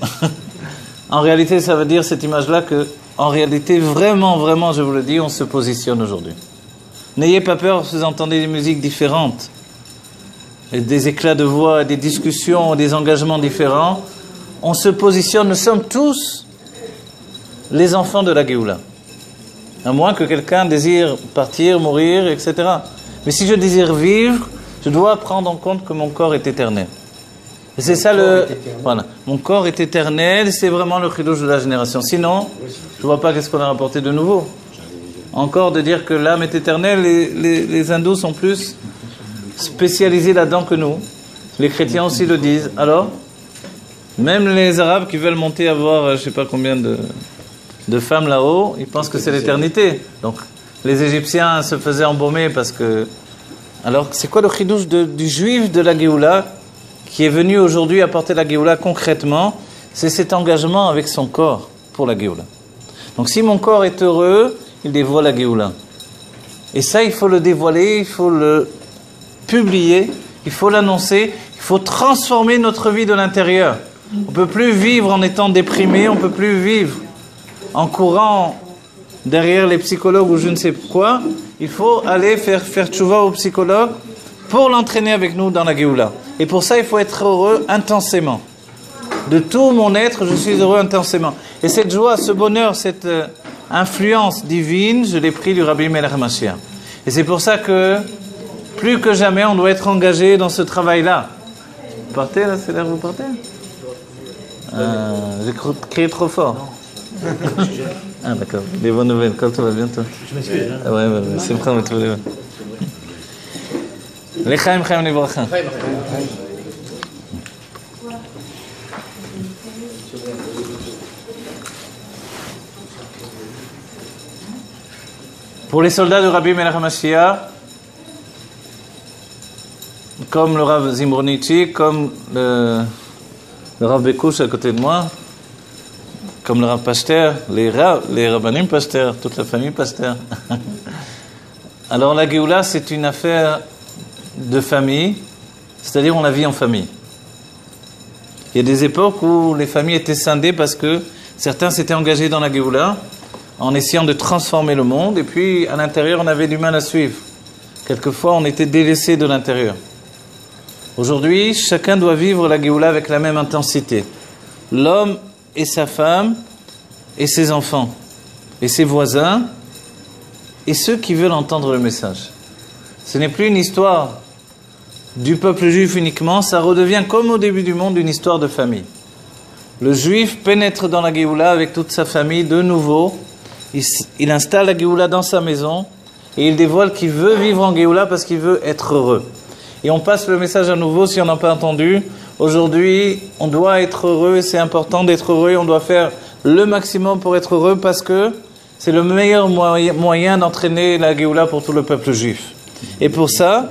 En réalité, ça veut dire cette image-là que, en réalité, vraiment, vraiment, je vous le dis, on se positionne aujourd'hui. N'ayez pas peur, vous entendez des musiques différentes, et des éclats de voix, des discussions, des engagements différents. On se positionne, nous sommes tous les enfants de la Géoula. À moins que quelqu'un désire partir, mourir, etc. Mais si je désire vivre, je dois prendre en compte que mon corps est éternel. Et c'est ça voilà. Mon corps est éternel, c'est vraiment le chidouche de la génération. Sinon, je ne vois pas qu'est-ce qu'on a rapporté de nouveau. Encore de dire que l'âme est éternelle, les hindous sont plus spécialisés là-dedans que nous. Les chrétiens aussi le disent. Alors, même les arabes qui veulent monter à voir, je ne sais pas combien de femmes là-haut, ils pensent que c'est l'éternité. Donc, les Égyptiens se faisaient embaumer parce que... Alors, c'est quoi le chidouche du juif de la Géoula qui est venu aujourd'hui apporter la Géoula concrètement? C'est cet engagement avec son corps pour la Géoula. Donc, si mon corps est heureux, il dévoile la Géoula. Et ça, il faut le dévoiler, il faut le publier, il faut l'annoncer, il faut transformer notre vie de l'intérieur. On ne peut plus vivre en étant déprimé, on ne peut plus vivre en courant derrière les psychologues ou je ne sais quoi. Il faut aller faire tchouva au psychologue pour l'entraîner avec nous dans la Géoula. Et pour ça, il faut être heureux intensément. De tout mon être, je suis heureux intensément. Et cette joie, ce bonheur, cette influence divine, je l'ai pris du Rabbi Menachem Mashiach. Et c'est pour ça que, plus que jamais, on doit être engagé dans ce travail-là. Vous partez là, c'est là que vous partez? J'ai crié trop fort. Ah d'accord, des bonnes nouvelles, quand tout va bien toi? Je m'excuse. Ouais, c'est prêt, on va trouver. L'Echaim Chaim Livracha. Pour les soldats de Rabbi Menachem Mashiach, comme le Rav Zimbronichi, comme le Rav Bekouch à côté de moi, comme le Rav Pasteur, les Rabbanim Pasteur, toute la famille Pasteur. Alors la Géoula, c'est une affaire de famille, c'est-à-dire on la vit en famille. Il y a des époques où les familles étaient scindées parce que certains s'étaient engagés dans la Géoula en essayant de transformer le monde, et puis à l'intérieur on avait du mal à suivre. Quelquefois on était délaissé de l'intérieur. Aujourd'hui, chacun doit vivre la Géoula avec la même intensité. L'homme et sa femme, et ses enfants, et ses voisins, et ceux qui veulent entendre le message. Ce n'est plus une histoire du peuple juif uniquement, ça redevient comme au début du monde une histoire de famille. Le juif pénètre dans la Géoula avec toute sa famille de nouveau, il installe la Géoula dans sa maison, et il dévoile qu'il veut vivre en Géoula parce qu'il veut être heureux. Et on passe le message à nouveau si on n'a pas entendu. Aujourd'hui, on doit être heureux, c'est important d'être heureux, on doit faire le maximum pour être heureux parce que c'est le meilleur moyen d'entraîner la Géoula pour tout le peuple juif. Et pour ça,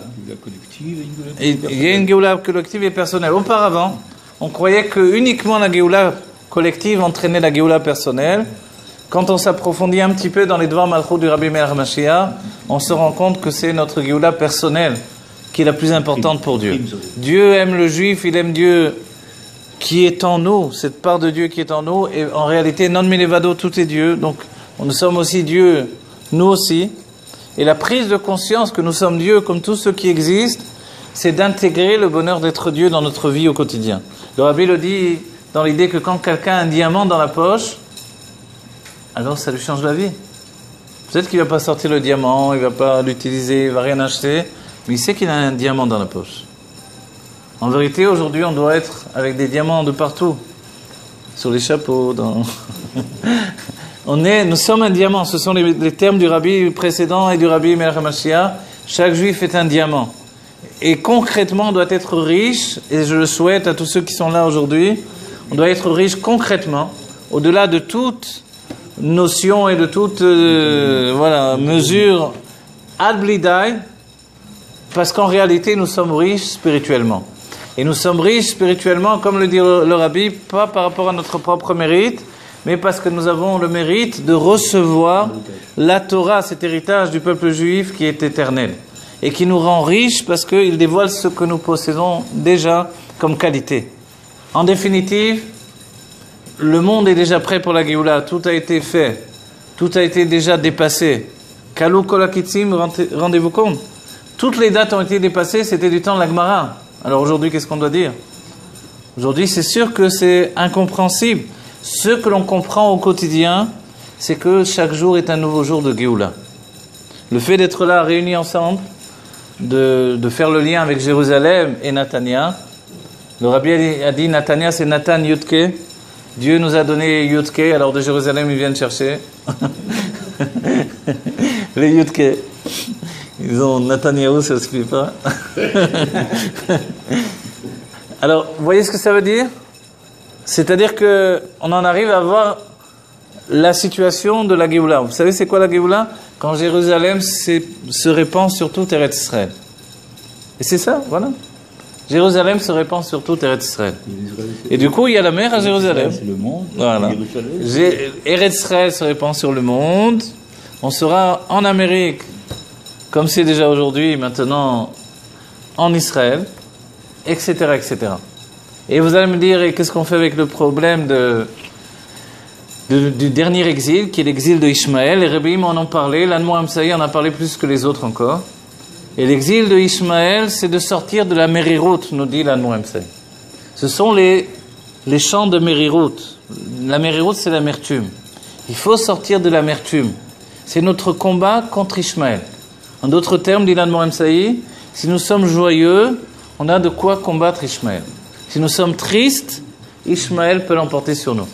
il y a une Géoula collective et personnelle. Auparavant, on croyait que uniquement la Géoula collective entraînait la Géoula personnelle. Quand on s'approfondit un petit peu dans les Dvar Malchut du Rabbi Meir Mashiach, on se rend compte que c'est notre Géoula personnelle qui est la plus importante pour Dieu. Dieu aime le juif, il aime Dieu qui est en nous, cette part de Dieu qui est en nous, et en réalité, non milevado, tout est Dieu, donc nous sommes aussi Dieu, nous aussi, et la prise de conscience que nous sommes Dieu comme tous ceux qui existent, c'est d'intégrer le bonheur d'être Dieu dans notre vie au quotidien. Le Rabbi le dit dans l'idée que quand quelqu'un a un diamant dans la poche, alors ça lui change la vie. Peut-être qu'il ne va pas sortir le diamant, il ne va pas l'utiliser, il ne va rien acheter, mais il sait qu'il a un diamant dans la poche. En vérité, aujourd'hui, on doit être avec des diamants de partout. Sur les chapeaux, dans... Nous sommes un diamant. Ce sont les termes du Rabbi précédent et du Rabbi Meir Mashiach. Chaque juif est un diamant. Et concrètement, on doit être riche, et je le souhaite à tous ceux qui sont là aujourd'hui, on doit être riche concrètement, au-delà de toute notion et de toute mesure ad blidai, parce qu'en réalité, nous sommes riches spirituellement. Et nous sommes riches spirituellement, comme le dit le Rabbi, pas par rapport à notre propre mérite, mais parce que nous avons le mérite de recevoir la Torah, cet héritage du peuple juif qui est éternel. Et qui nous rend riches parce qu'il dévoile ce que nous possédons déjà comme qualité. En définitive, le monde est déjà prêt pour la Géoula, tout a été fait, tout a été déjà dépassé. Kalou kolakitzim, rendez-vous compte, toutes les dates ont été dépassées, c'était du temps de la Gemara. Alors aujourd'hui, qu'est-ce qu'on doit dire? Aujourd'hui, c'est sûr que c'est incompréhensible. Ce que l'on comprend au quotidien, c'est que chaque jour est un nouveau jour de Géoula. Le fait d'être là, réunis ensemble, de faire le lien avec Jérusalem et Natania. Le Rabbi a dit Natania, c'est Nathan Yudke. Dieu nous a donné Yudke, alors de Jérusalem, ils viennent chercher. Les Yudke. Ils ont Netanyahou, ça ne suffit pas. Alors, vous voyez ce que ça veut dire? C'est-à-dire qu'on en arrive à voir la situation de la Géoula. Vous savez c'est quoi la Géoula? Quand Jérusalem se répand sur tout Eretz Israël. Et c'est ça, voilà. Jérusalem se répand sur tout Eretz Israël. Et du coup, il y a la mer à Jérusalem. C'est le monde. Voilà. Eretz Israël se répand sur le monde. On sera en Amérique, comme c'est déjà aujourd'hui, maintenant en Israël, etc., etc. Et vous allez me dire, et qu'est-ce qu'on fait avec le problème du dernier exil, qui est l'exil de Ishmaël? Les Rebbeim en ont parlé, l'Anmo Hamsaï en a parlé plus que les autres encore. Et l'exil de Ishmaël, c'est de sortir de la Merirut, nous dit l'Anmo Hamsaï. Ce sont les champs de Merirut. La Merirut, c'est l'amertume. Il faut sortir de l'amertume. C'est notre combat contre Ishmaël. En d'autres termes, dit l'Anmo Hamsaï, si nous sommes joyeux, on a de quoi combattre Ishmaël. Si nous sommes tristes, Ishmaël peut l'emporter sur nous.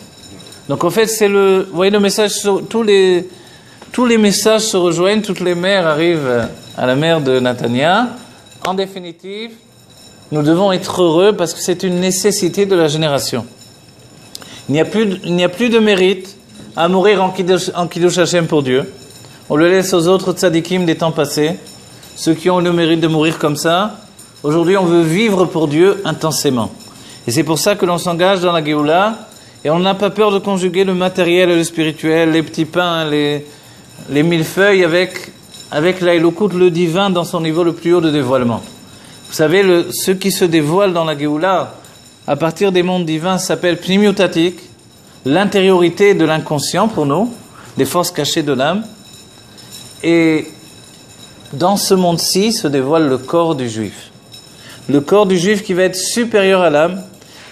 Donc en fait, vous voyez le message, tous les messages se rejoignent, toutes les mères arrivent à la mère de Natania. En définitive, nous devons être heureux parce que c'est une nécessité de la génération. Il n'y a plus de mérite à mourir en Kiddush Hashem pour Dieu. On le laisse aux autres tzadikim des temps passés, ceux qui ont le mérite de mourir comme ça. Aujourd'hui, on veut vivre pour Dieu intensément. Et c'est pour ça que l'on s'engage dans la Géoula, et on n'a pas peur de conjuguer le matériel et le spirituel, les petits pains, les millefeuilles avec la Elokut, le divin dans son niveau le plus haut de dévoilement. Vous savez, ce qui se dévoile dans la Géoula, à partir des mondes divins, s'appelle Pnimiutatik, l'intériorité de l'inconscient pour nous, les forces cachées de l'âme. Et dans ce monde-ci se dévoile le corps du juif. Le corps du juif qui va être supérieur à l'âme,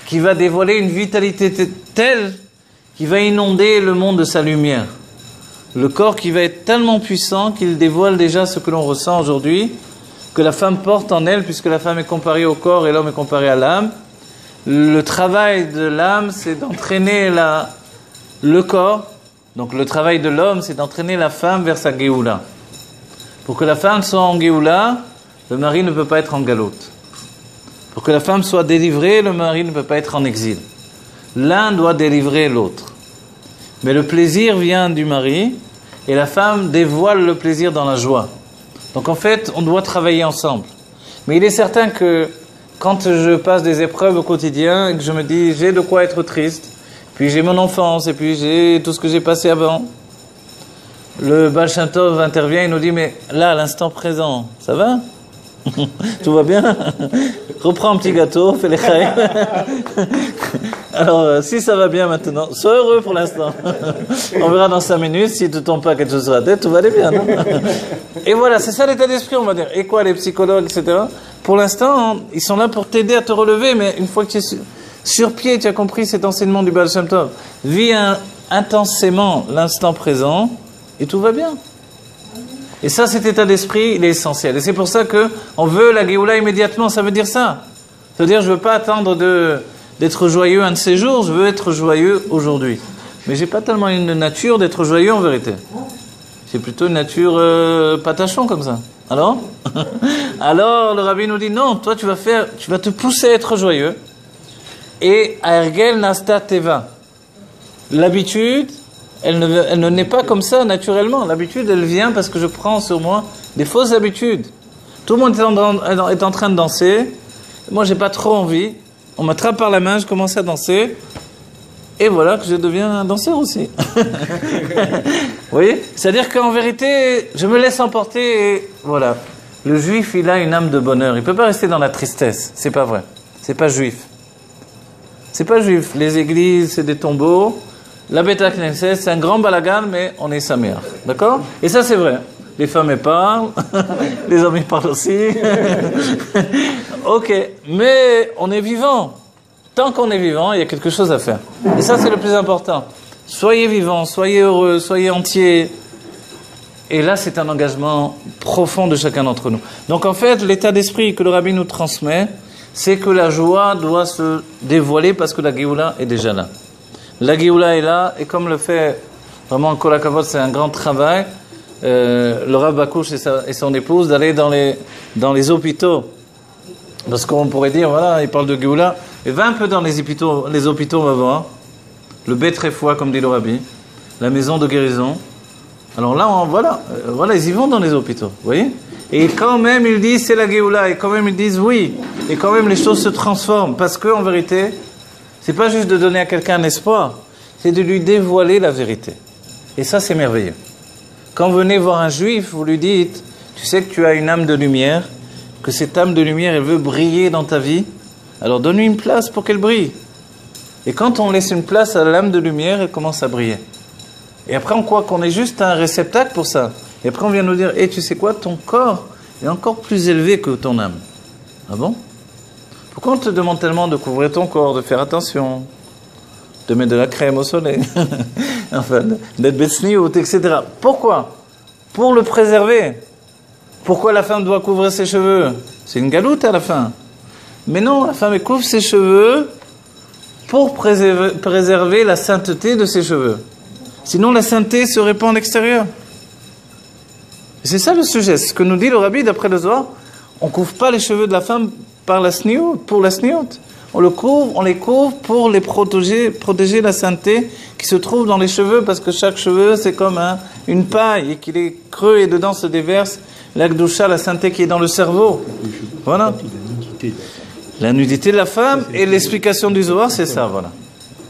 qui va dévoiler une vitalité telle qui va inonder le monde de sa lumière. Le corps qui va être tellement puissant qu'il dévoile déjà ce que l'on ressent aujourd'hui, que la femme porte en elle, puisque la femme est comparée au corps et l'homme est comparé à l'âme. Le travail de l'âme, c'est d'entraîner le corps. Donc le travail de l'homme, c'est d'entraîner la femme vers sa Géoula. Pour que la femme soit en Géoula, le mari ne peut pas être en galoute. Pour que la femme soit délivrée, le mari ne peut pas être en exil. L'un doit délivrer l'autre. Mais le plaisir vient du mari et la femme dévoile le plaisir dans la joie. Donc en fait, on doit travailler ensemble. Mais il est certain que quand je passe des épreuves au quotidien et que je me dis j'ai de quoi être triste, puis j'ai mon enfance et puis j'ai tout ce que j'ai passé avant, le Baal Shem Tov intervient et nous dit mais là, à l'instant présent, ça va? Tout va bien? Reprends un petit gâteau, fais les chaim. Alors, si ça va bien maintenant, sois heureux pour l'instant. On verra dans 5 minutes, si ne te tombe pas quelque chose sur la tête, tout va aller bien, non? Et voilà, c'est ça l'état d'esprit, on va dire. Et quoi, les psychologues, etc. Pour l'instant, ils sont là pour t'aider à te relever, mais une fois que tu es sur pied, tu as compris cet enseignement du Baal Shem Tov. Vis intensément l'instant présent, et tout va bien. Et ça, cet état d'esprit, il est essentiel. Et c'est pour ça qu'on veut la Géoula immédiatement. Ça veut dire ça. Ça veut dire, je ne veux pas attendre d'être joyeux un de ces jours, je veux être joyeux aujourd'hui. Mais je n'ai pas tellement une nature d'être joyeux en vérité. J'ai plutôt une nature patachon comme ça. Alors Alors, le rabbi nous dit, non, toi tu vas te pousser à être joyeux. Et Ergel Nasta Teva. L'habitude, elle ne naît pas comme ça naturellement. L'habitude, elle vient parce que je prends sur moi des fausses habitudes. Tout le monde est en train de danser. Moi, j'ai pas trop envie. On m'attrape par la main, je commence à danser. Et voilà que je deviens un danseur aussi. Vous voyez? C'est-à-dire qu'en vérité, je me laisse emporter et voilà. Le juif, il a une âme de bonheur. Il peut pas rester dans la tristesse. C'est pas vrai. C'est pas juif. C'est pas juif. Les églises, c'est des tombeaux. La Beth Knesset, c'est un grand balagan, mais on est sa mère. D'accord? Et ça, c'est vrai. Les femmes, elles parlent. Les hommes, ils parlent aussi. Ok. Mais on est vivant. Tant qu'on est vivant, il y a quelque chose à faire. Et ça, c'est le plus important. Soyez vivants, soyez heureux, soyez entiers. Et là, c'est un engagement profond de chacun d'entre nous. Donc, en fait, l'état d'esprit que le rabbi nous transmet, c'est que la joie doit se dévoiler parce que la Géoula est déjà là. La Géoula est là, et comme le fait vraiment Kol HaKavod, c'est un grand travail, le Rav Bakouche et son épouse d'aller dans les hôpitaux. Parce qu'on pourrait dire, voilà, il parle de Géoula, et va un peu dans les hôpitaux, on va voir. Le Bet Refoua, comme dit le Rabbi, la maison de guérison. Alors là, voilà, ils y vont dans les hôpitaux, vous voyez? Et quand même, ils disent c'est la Géoula, et quand même, ils disent oui, et quand même, les choses se transforment, parce que en vérité, c'est pas juste de donner à quelqu'un un espoir, c'est de lui dévoiler la vérité. Et ça, c'est merveilleux. Quand vous venez voir un juif, vous lui dites, tu sais que tu as une âme de lumière, que cette âme de lumière, elle veut briller dans ta vie, alors donne-lui une place pour qu'elle brille. Et quand on laisse une place à l'âme de lumière, elle commence à briller. Et après, on croit qu'on est juste un réceptacle pour ça. Et après, on vient nous dire, tu sais quoi, ton corps est encore plus élevé que ton âme. Ah bon? Pourquoi on te demande tellement de couvrir ton corps, de faire attention, de mettre de la crème au soleil, enfin, d'être besniout, etc. Pourquoi? Pour le préserver. Pourquoi la femme doit couvrir ses cheveux? C'est une galoute à la fin. Mais non, la femme elle couvre ses cheveux pour préserver la sainteté de ses cheveux. Sinon, la sainteté se répand à l'extérieur. C'est ça le sujet. Ce que nous dit le Rabbi d'après le Zohar. On ne couvre pas les cheveux de la femme par la sniout, pour la sniout. On les couvre pour les protéger la sainteté qui se trouve dans les cheveux, parce que chaque cheveu, c'est comme une paille, et qu'il est creux, et dedans se déverse la gdoucha, la sainteté qui est dans le cerveau. Voilà. La nudité de la femme, et l'explication du Zohar, c'est ça, voilà.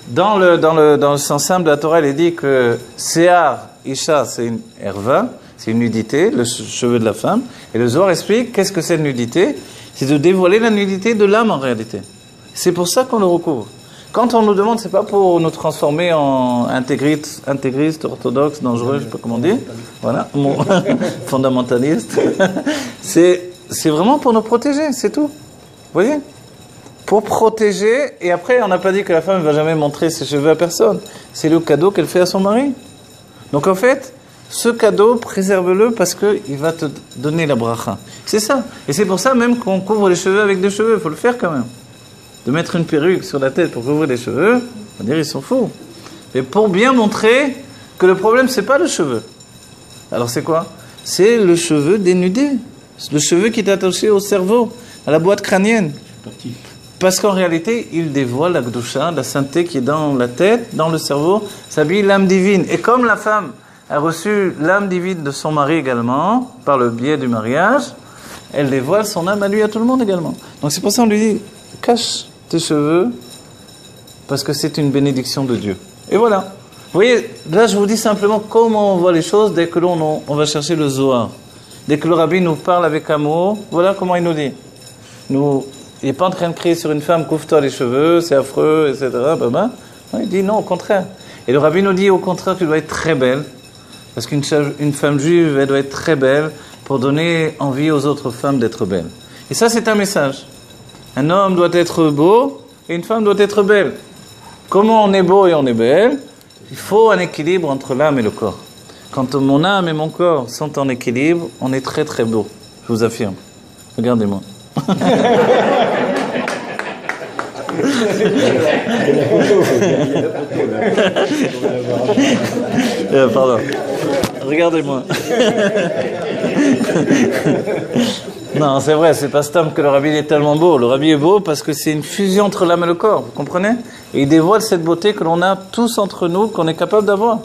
Dans le sens simple de la Torah, il est dit que Sear, Isha, c'est une herva, c'est une nudité, le cheveu de la femme. Et le Zohar explique qu'est-ce que c'est une nudité? C'est de dévoiler la nudité de l'âme en réalité. C'est pour ça qu'on le recouvre. Quand on nous demande, c'est pas pour nous transformer en intégriste, orthodoxe, dangereux, je sais pas comment dire. Voilà, fondamentaliste. C'est vraiment pour nous protéger, c'est tout. Vous voyez? Pour protéger, et après, on n'a pas dit que la femme ne va jamais montrer ses cheveux à personne. C'est le cadeau qu'elle fait à son mari. Donc en fait, ce cadeau, préserve-le parce qu'il va te donner la bracha. C'est ça. Et c'est pour ça même qu'on couvre les cheveux avec des cheveux. Il faut le faire quand même. De mettre une perruque sur la tête pour couvrir les cheveux, on va dire ils sont fous. Mais pour bien montrer que le problème, c'est pas le cheveu. Alors c'est quoi? C'est le cheveu dénudé. Le cheveu qui est attaché au cerveau, à la boîte crânienne. Parce qu'en réalité, il dévoile la Gdusha, la sainteté qui est dans la tête, dans le cerveau, s'habille l'âme divine. Et comme la femme a reçu l'âme divine de son mari également, par le biais du mariage, elle dévoile son âme à lui, à tout le monde également. Donc c'est pour ça qu'on lui dit, cache tes cheveux, parce que c'est une bénédiction de Dieu. Et voilà. Vous voyez, là je vous dis simplement comment on voit les choses dès que on va chercher le Zohar. Dès que le rabbi nous parle avec amour, voilà comment il nous dit. Il n'est pas en train de crier sur une femme, couvre-toi les cheveux, c'est affreux, etc. Non, il dit non, au contraire. Et le rabbi nous dit au contraire, tu dois être très belle. Parce qu'une femme juive, elle doit être très belle pour donner envie aux autres femmes d'être belles. Et ça, c'est un message. Un homme doit être beau et une femme doit être belle. Comment on est beau et on est belle? Il faut un équilibre entre l'âme et le corps. Quand mon âme et mon corps sont en équilibre, on est très très beau. Je vous affirme. Regardez-moi. Pardon. Regardez-moi. Non, c'est vrai, c'est pas ce homme que le rabbi est tellement beau. Le rabbi est beau parce que c'est une fusion entre l'âme et le corps, vous comprenez? Et il dévoile cette beauté que l'on a tous entre nous, qu'on est capable d'avoir.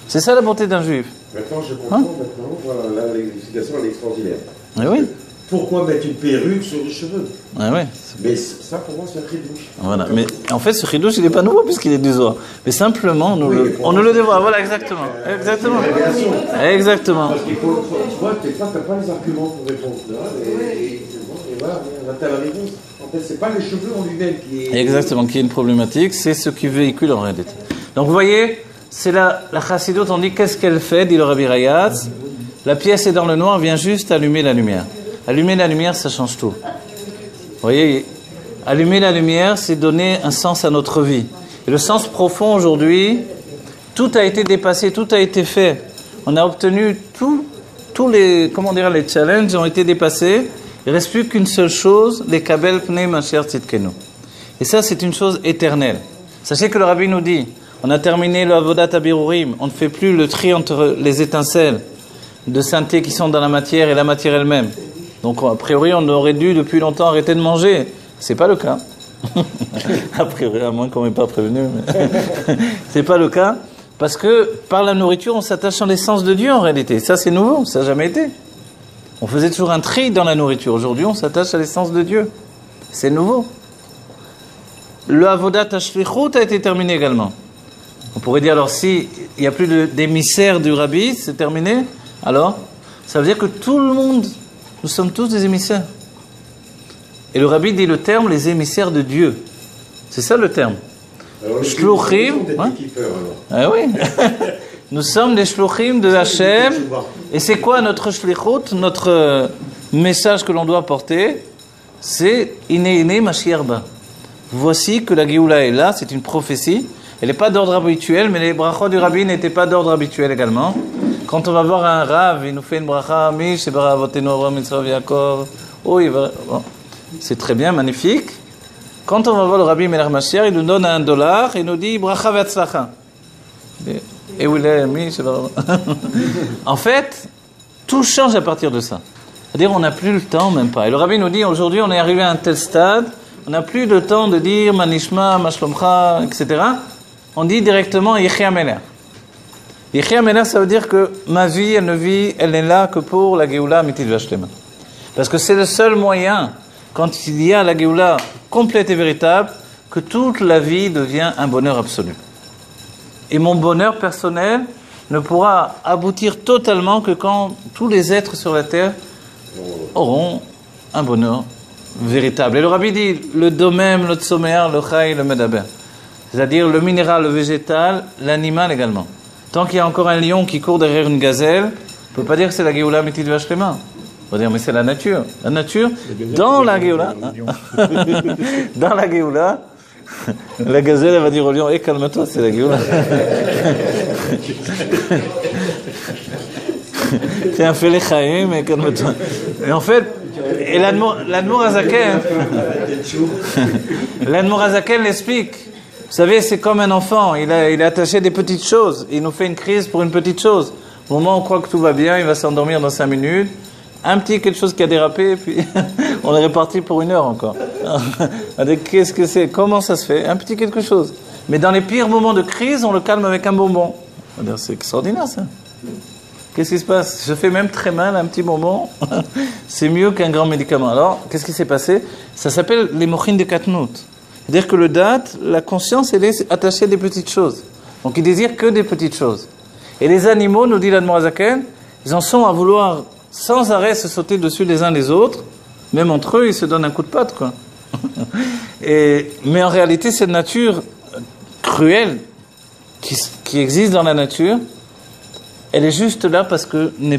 C'est ça la beauté d'un juif. Maintenant, je comprends, voilà, l'explication elle est extraordinaire. Ah oui. Pourquoi mettre une perruque sur les cheveux? Ah oui. Mais ça, pour moi, c'est un chidouche. Voilà. Mais en fait, ce chidouche, il n'est pas nouveau puisqu'il est du Zohar. Mais simplement, on nous le dévoile. Voilà, exactement. Exactement. Exactement. Parce qu'il faut, tu vois, tu n'as pas les arguments pour répondre. Et voilà, on a la réponse. En fait, c'est pas les cheveux en lui-même qui est... Exactement, qui est une problématique, c'est ce qui véhicule en réalité. Donc vous voyez, c'est la chassidoute, on dit qu'est-ce qu'elle fait, dit le Rabbi Rayatz. La pièce est dans le noir, vient juste allumer la lumière. Allumer la lumière, ça change tout. Vous voyez, allumer la lumière, c'est donner un sens à notre vie. Et le sens profond aujourd'hui, tout a été dépassé, tout a été fait. On a obtenu tous les, comment dire, les challenges ont été dépassés. Il ne reste plus qu'une seule chose, les kabel pnei mashiach tzidkenu. Et ça, c'est une chose éternelle. Sachez que le rabbi nous dit, on a terminé le avodat abirurim, on ne fait plus le tri entre les étincelles de sainteté qui sont dans la matière et la matière elle-même. Donc, a priori, on aurait dû depuis longtemps arrêter de manger. C'est pas le cas. A priori, à moins qu'on m'ait pas prévenu. Mais c'est pas le cas. Parce que par la nourriture, on s'attache à l'essence de Dieu en réalité. Ça, c'est nouveau. Ça n'a jamais été. On faisait toujours un tri dans la nourriture. Aujourd'hui, on s'attache à l'essence de Dieu. C'est nouveau. Le avodat hashlichut a été terminé également. On pourrait dire, alors, si il n'y a plus d'émissaires du rabbi, c'est terminé. Alors, ça veut dire que tout le monde, nous sommes tous des émissaires. Et le rabbi dit le terme, les émissaires de Dieu. C'est ça le terme. Shluchim. Ah oui. Nous sommes des shluchim de Hachem. Et c'est quoi notre shlichut, notre message que l'on doit porter? C'est Iné Mashiach ba. Voici que la Géoula est là, c'est une prophétie. Elle n'est pas d'ordre habituel, mais les brachot du rabbi n'étaient pas d'ordre habituel également. Quand on va voir un rav, il nous fait une bracha, Mish, Baravotenu Avraham Yitzchak Yaakov. Oh, c'est très bien, magnifique. Quand on va voir le rabbi Melech Mashiach, il nous donne $1, il nous dit bracha ve'atzlacha. Et où il est, Mish, En fait, tout change à partir de ça. C'est-à-dire, on n'a plus le temps, même pas. Et le rabbi nous dit, aujourd'hui, on est arrivé à un tel stade, on n'a plus le temps de dire Manishma, Mashlomcha, etc. On dit directement Yechia Melech. Yechia Melech, ça veut dire que ma vie, elle n'est là que pour la Géoula Amitit Vashlema. Parce que c'est le seul moyen, quand il y a la Géoula complète et véritable, que toute la vie devient un bonheur absolu. Et mon bonheur personnel ne pourra aboutir totalement que quand tous les êtres sur la terre auront un bonheur véritable. Et le rabbi dit le domem, le tsomer, le chai, le medaber. C'est-à-dire le minéral, le végétal, l'animal également. Tant qu'il y a encore un lion qui court derrière une gazelle, on ne peut pas dire que c'est la Géoula Amitit Vashlema. On va dire mais c'est la nature. La nature, dans la Géoula, dans la Géoula, la gazelle elle va dire au lion, calme-toi, c'est la Géoula. C'est un félé chaim, mais calme-toi. Et en fait, et l'Admour Azaken l'explique. Vous savez, c'est comme un enfant, il est attaché à des petites choses, il nous fait une crise pour une petite chose. Au moment où on croit que tout va bien, il va s'endormir dans 5 minutes, un petit quelque chose qui a dérapé, puis On est reparti pour 1 heure encore. Qu'est-ce que c'est? Comment ça se fait? Un petit quelque chose. Mais dans les pires moments de crise, on le calme avec un bonbon. C'est extraordinaire ça. Qu'est-ce qui se passe? Je fais même très mal un petit bonbon. C'est mieux qu'un grand médicament. Alors, qu'est-ce qui s'est passé? Ça s'appelle les mochin de katnout. C'est-à-dire que le date, la conscience, elle est attachée à des petites choses. Donc il désire que des petites choses. Et les animaux, nous dit l'Admor Hazaken, ils en sont à vouloir sans arrêt se sauter dessus les uns les autres. Même entre eux, ils se donnent un coup de patte, quoi. Mais en réalité, cette nature cruelle qui existe dans la nature, elle est juste là parce que ne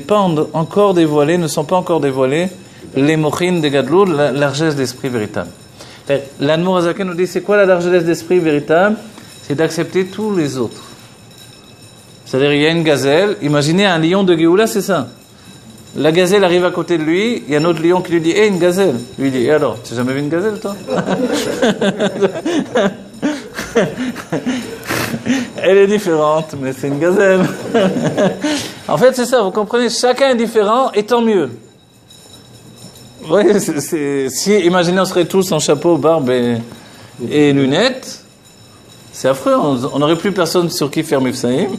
sont pas encore dévoilés les mochin de Gadloul, la largesse d'esprit véritable. L'Admor Hazaken nous dit, c'est quoi la largesse d'esprit véritable? C'est d'accepter tous les autres. C'est-à-dire, il y a une gazelle, imaginez un lion de Géoula, c'est ça. La gazelle arrive à côté de lui, il y a un autre lion qui lui dit « Hé, une gazelle !» Lui dit « Et alors, tu n'as jamais vu une gazelle, toi ?» Elle est différente, mais c'est une gazelle. En fait, c'est ça, vous comprenez, chacun est différent, et tant mieux. Oui, si, imaginez, on serait tous en chapeau, barbe et lunettes, c'est affreux, on n'aurait plus personne sur qui faire Mifsaïm.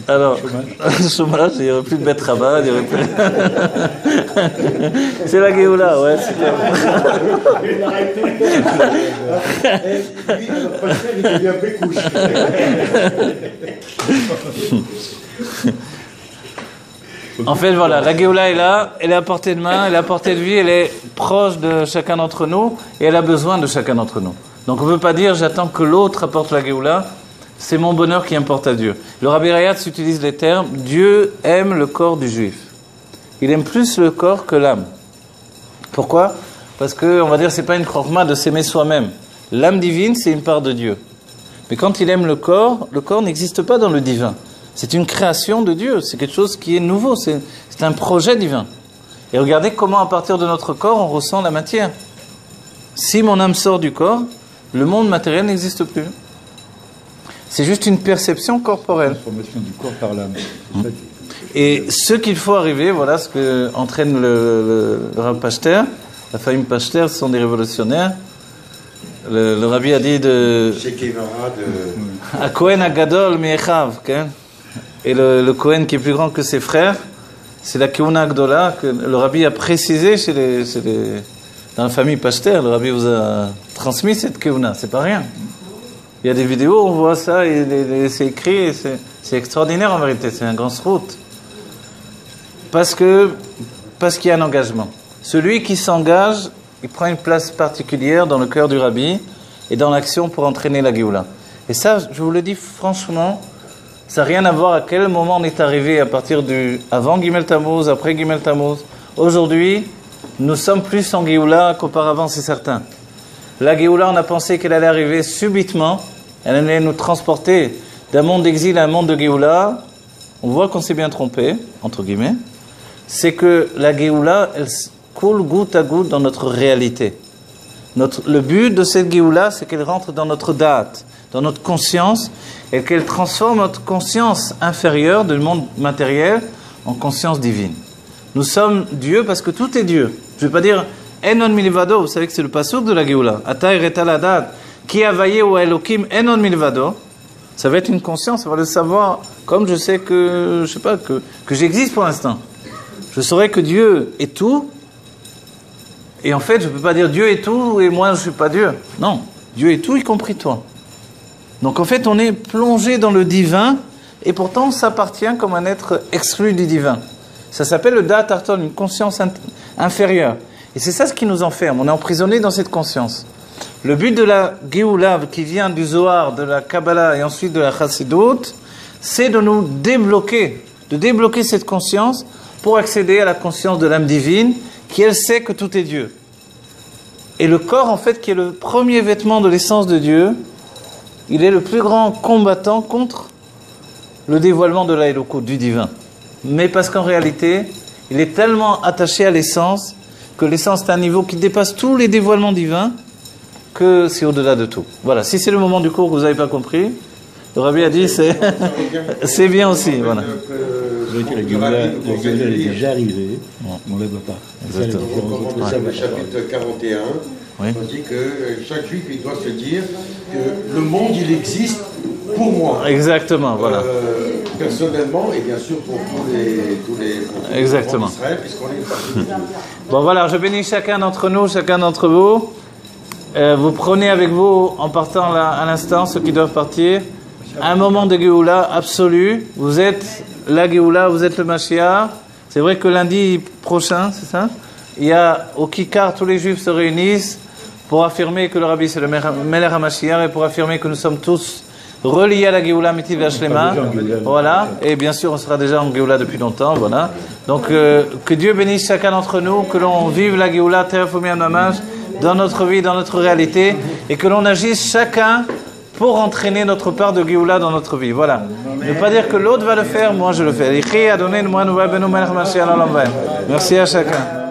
Alors, chômage, il n'y aurait plus de bête rabat, il n'y aurait plus... C'est la Géoula, ouais, c'est clair. Lui, notre pasteur, il devient bécouche. En fait, voilà, la Géoula est là, elle est à portée de main, elle est à portée de vie, elle est proche de chacun d'entre nous, et elle a besoin de chacun d'entre nous. Donc on ne peut pas dire, j'attends que l'autre apporte la Géoula, c'est mon bonheur qui importe à Dieu. Le Rabbi Rayatz utilise les termes, Dieu aime le corps du juif. Il aime plus le corps que l'âme. Pourquoi? Parce que, on va dire, c'est pas une chorma de s'aimer soi-même. L'âme divine, c'est une part de Dieu. Mais quand il aime le corps n'existe pas dans le divin. C'est une création de Dieu, c'est quelque chose qui est nouveau, c'est un projet divin. Et regardez comment à partir de notre corps, on ressent la matière. Si mon âme sort du corps, le monde matériel n'existe plus. C'est juste une perception corporelle. Transformation du corps par l'âme. Et ce qu'il faut arriver, voilà ce que entraîne le Rav Pachter, la famille Pachter, ce sont des révolutionnaires. Le Rabbi a dit de... A Kohen Agadol Miechav, et le Kohen qui est plus grand que ses frères, c'est la Keuna Agdola que le Rabbi a précisé dans la famille Pachter. Le Rabbi vous a transmis cette Keuna, c'est pas rien. Il y a des vidéos, on voit ça, et c'est écrit, c'est extraordinaire en vérité, c'est un grand srout. Parce qu'il y a un engagement. Celui qui s'engage, il prend une place particulière dans le cœur du Rabbi et dans l'action pour entraîner la Géoula. Et ça, je vous le dis franchement, ça n'a rien à voir à quel moment on est arrivé à partir avant Gimel Tammuz, après Gimel Tammuz. Aujourd'hui, nous sommes plus en Géoula qu'auparavant, c'est certain. La Géoula, on a pensé qu'elle allait arriver subitement, elle allait nous transporter d'un monde d'exil à un monde de Géoula. On voit qu'on s'est bien trompé, entre guillemets. C'est que la Géoula, elle coule goutte à goutte dans notre réalité. Le but de cette Géoula, c'est qu'elle rentre dans notre date, dans notre conscience, et qu'elle transforme notre conscience inférieure du monde matériel en conscience divine. Nous sommes Dieu parce que tout est Dieu. Je ne vais pas dire Enon milvado, vous savez que c'est le passouk de la Géoula. Ata ireta ladat, ki avaye ou Elokim Enon milvado. Ça va être une conscience, ça va le savoir, comme je sais que, je sais pas, que j'existe pour l'instant. Je saurai que Dieu est tout. Et en fait, je ne peux pas dire Dieu est tout et moi je ne suis pas Dieu. Non, Dieu est tout, y compris toi. Donc en fait, on est plongé dans le divin et pourtant on s'appartient comme un être exclu du divin. Ça s'appelle le Da'at Arton, une conscience inférieure. Et c'est ça ce qui nous enferme. On est emprisonné dans cette conscience. Le but de la Géoula qui vient du Zohar, de la Kabbalah et ensuite de la Chassidut, c'est de nous débloquer, de débloquer cette conscience pour accéder à la conscience de l'âme divine qui, elle, sait que tout est Dieu. Et le corps, en fait, qui est le premier vêtement de l'essence de Dieu, il est le plus grand combattant contre le dévoilement de l'Aïlokout, du divin. Mais parce qu'en réalité, il est tellement attaché à l'essence que l'essence est un niveau qui dépasse tous les dévoilements divins, que c'est au-delà de tout. Voilà, si c'est le moment du cours que vous n'avez pas compris, le Rabbi a dit c'est bien aussi. Voilà. la Géoula est déjà arrivée, mais on ne la voit pas. Exactement. Dans le chapitre 41, Oui. on dit que chaque juif il doit se dire que le monde il existe pour moi. Exactement, voilà. Personnellement et bien sûr pour tous les Exactement. enfants d'Israël, puisqu'on est une partie de Dieu. Bon voilà, je bénis chacun d'entre nous, chacun d'entre vous. Vous prenez avec vous, en partant là, à l'instant, ceux qui doivent partir, un moment de Géoula absolu. Vous êtes la Géoula, vous êtes le Mashiach. C'est vrai que lundi prochain, c'est ça? Il y a au Kikar, tous les Juifs se réunissent pour affirmer que le Rabbi c'est le Melech HaMashiach et pour affirmer que nous sommes tous reliés à la Géoula Mitiv Hashlema. Voilà, et bien sûr on sera déjà en Géoula depuis longtemps, voilà. Donc que Dieu bénisse chacun d'entre nous, que l'on vive la Géoula Terefomia Mamash dans notre vie, dans notre réalité, et que l'on agisse chacun pour entraîner notre part de Géoula dans notre vie. Voilà. Ne pas dire que l'autre va le faire, moi je le fais. Merci à chacun.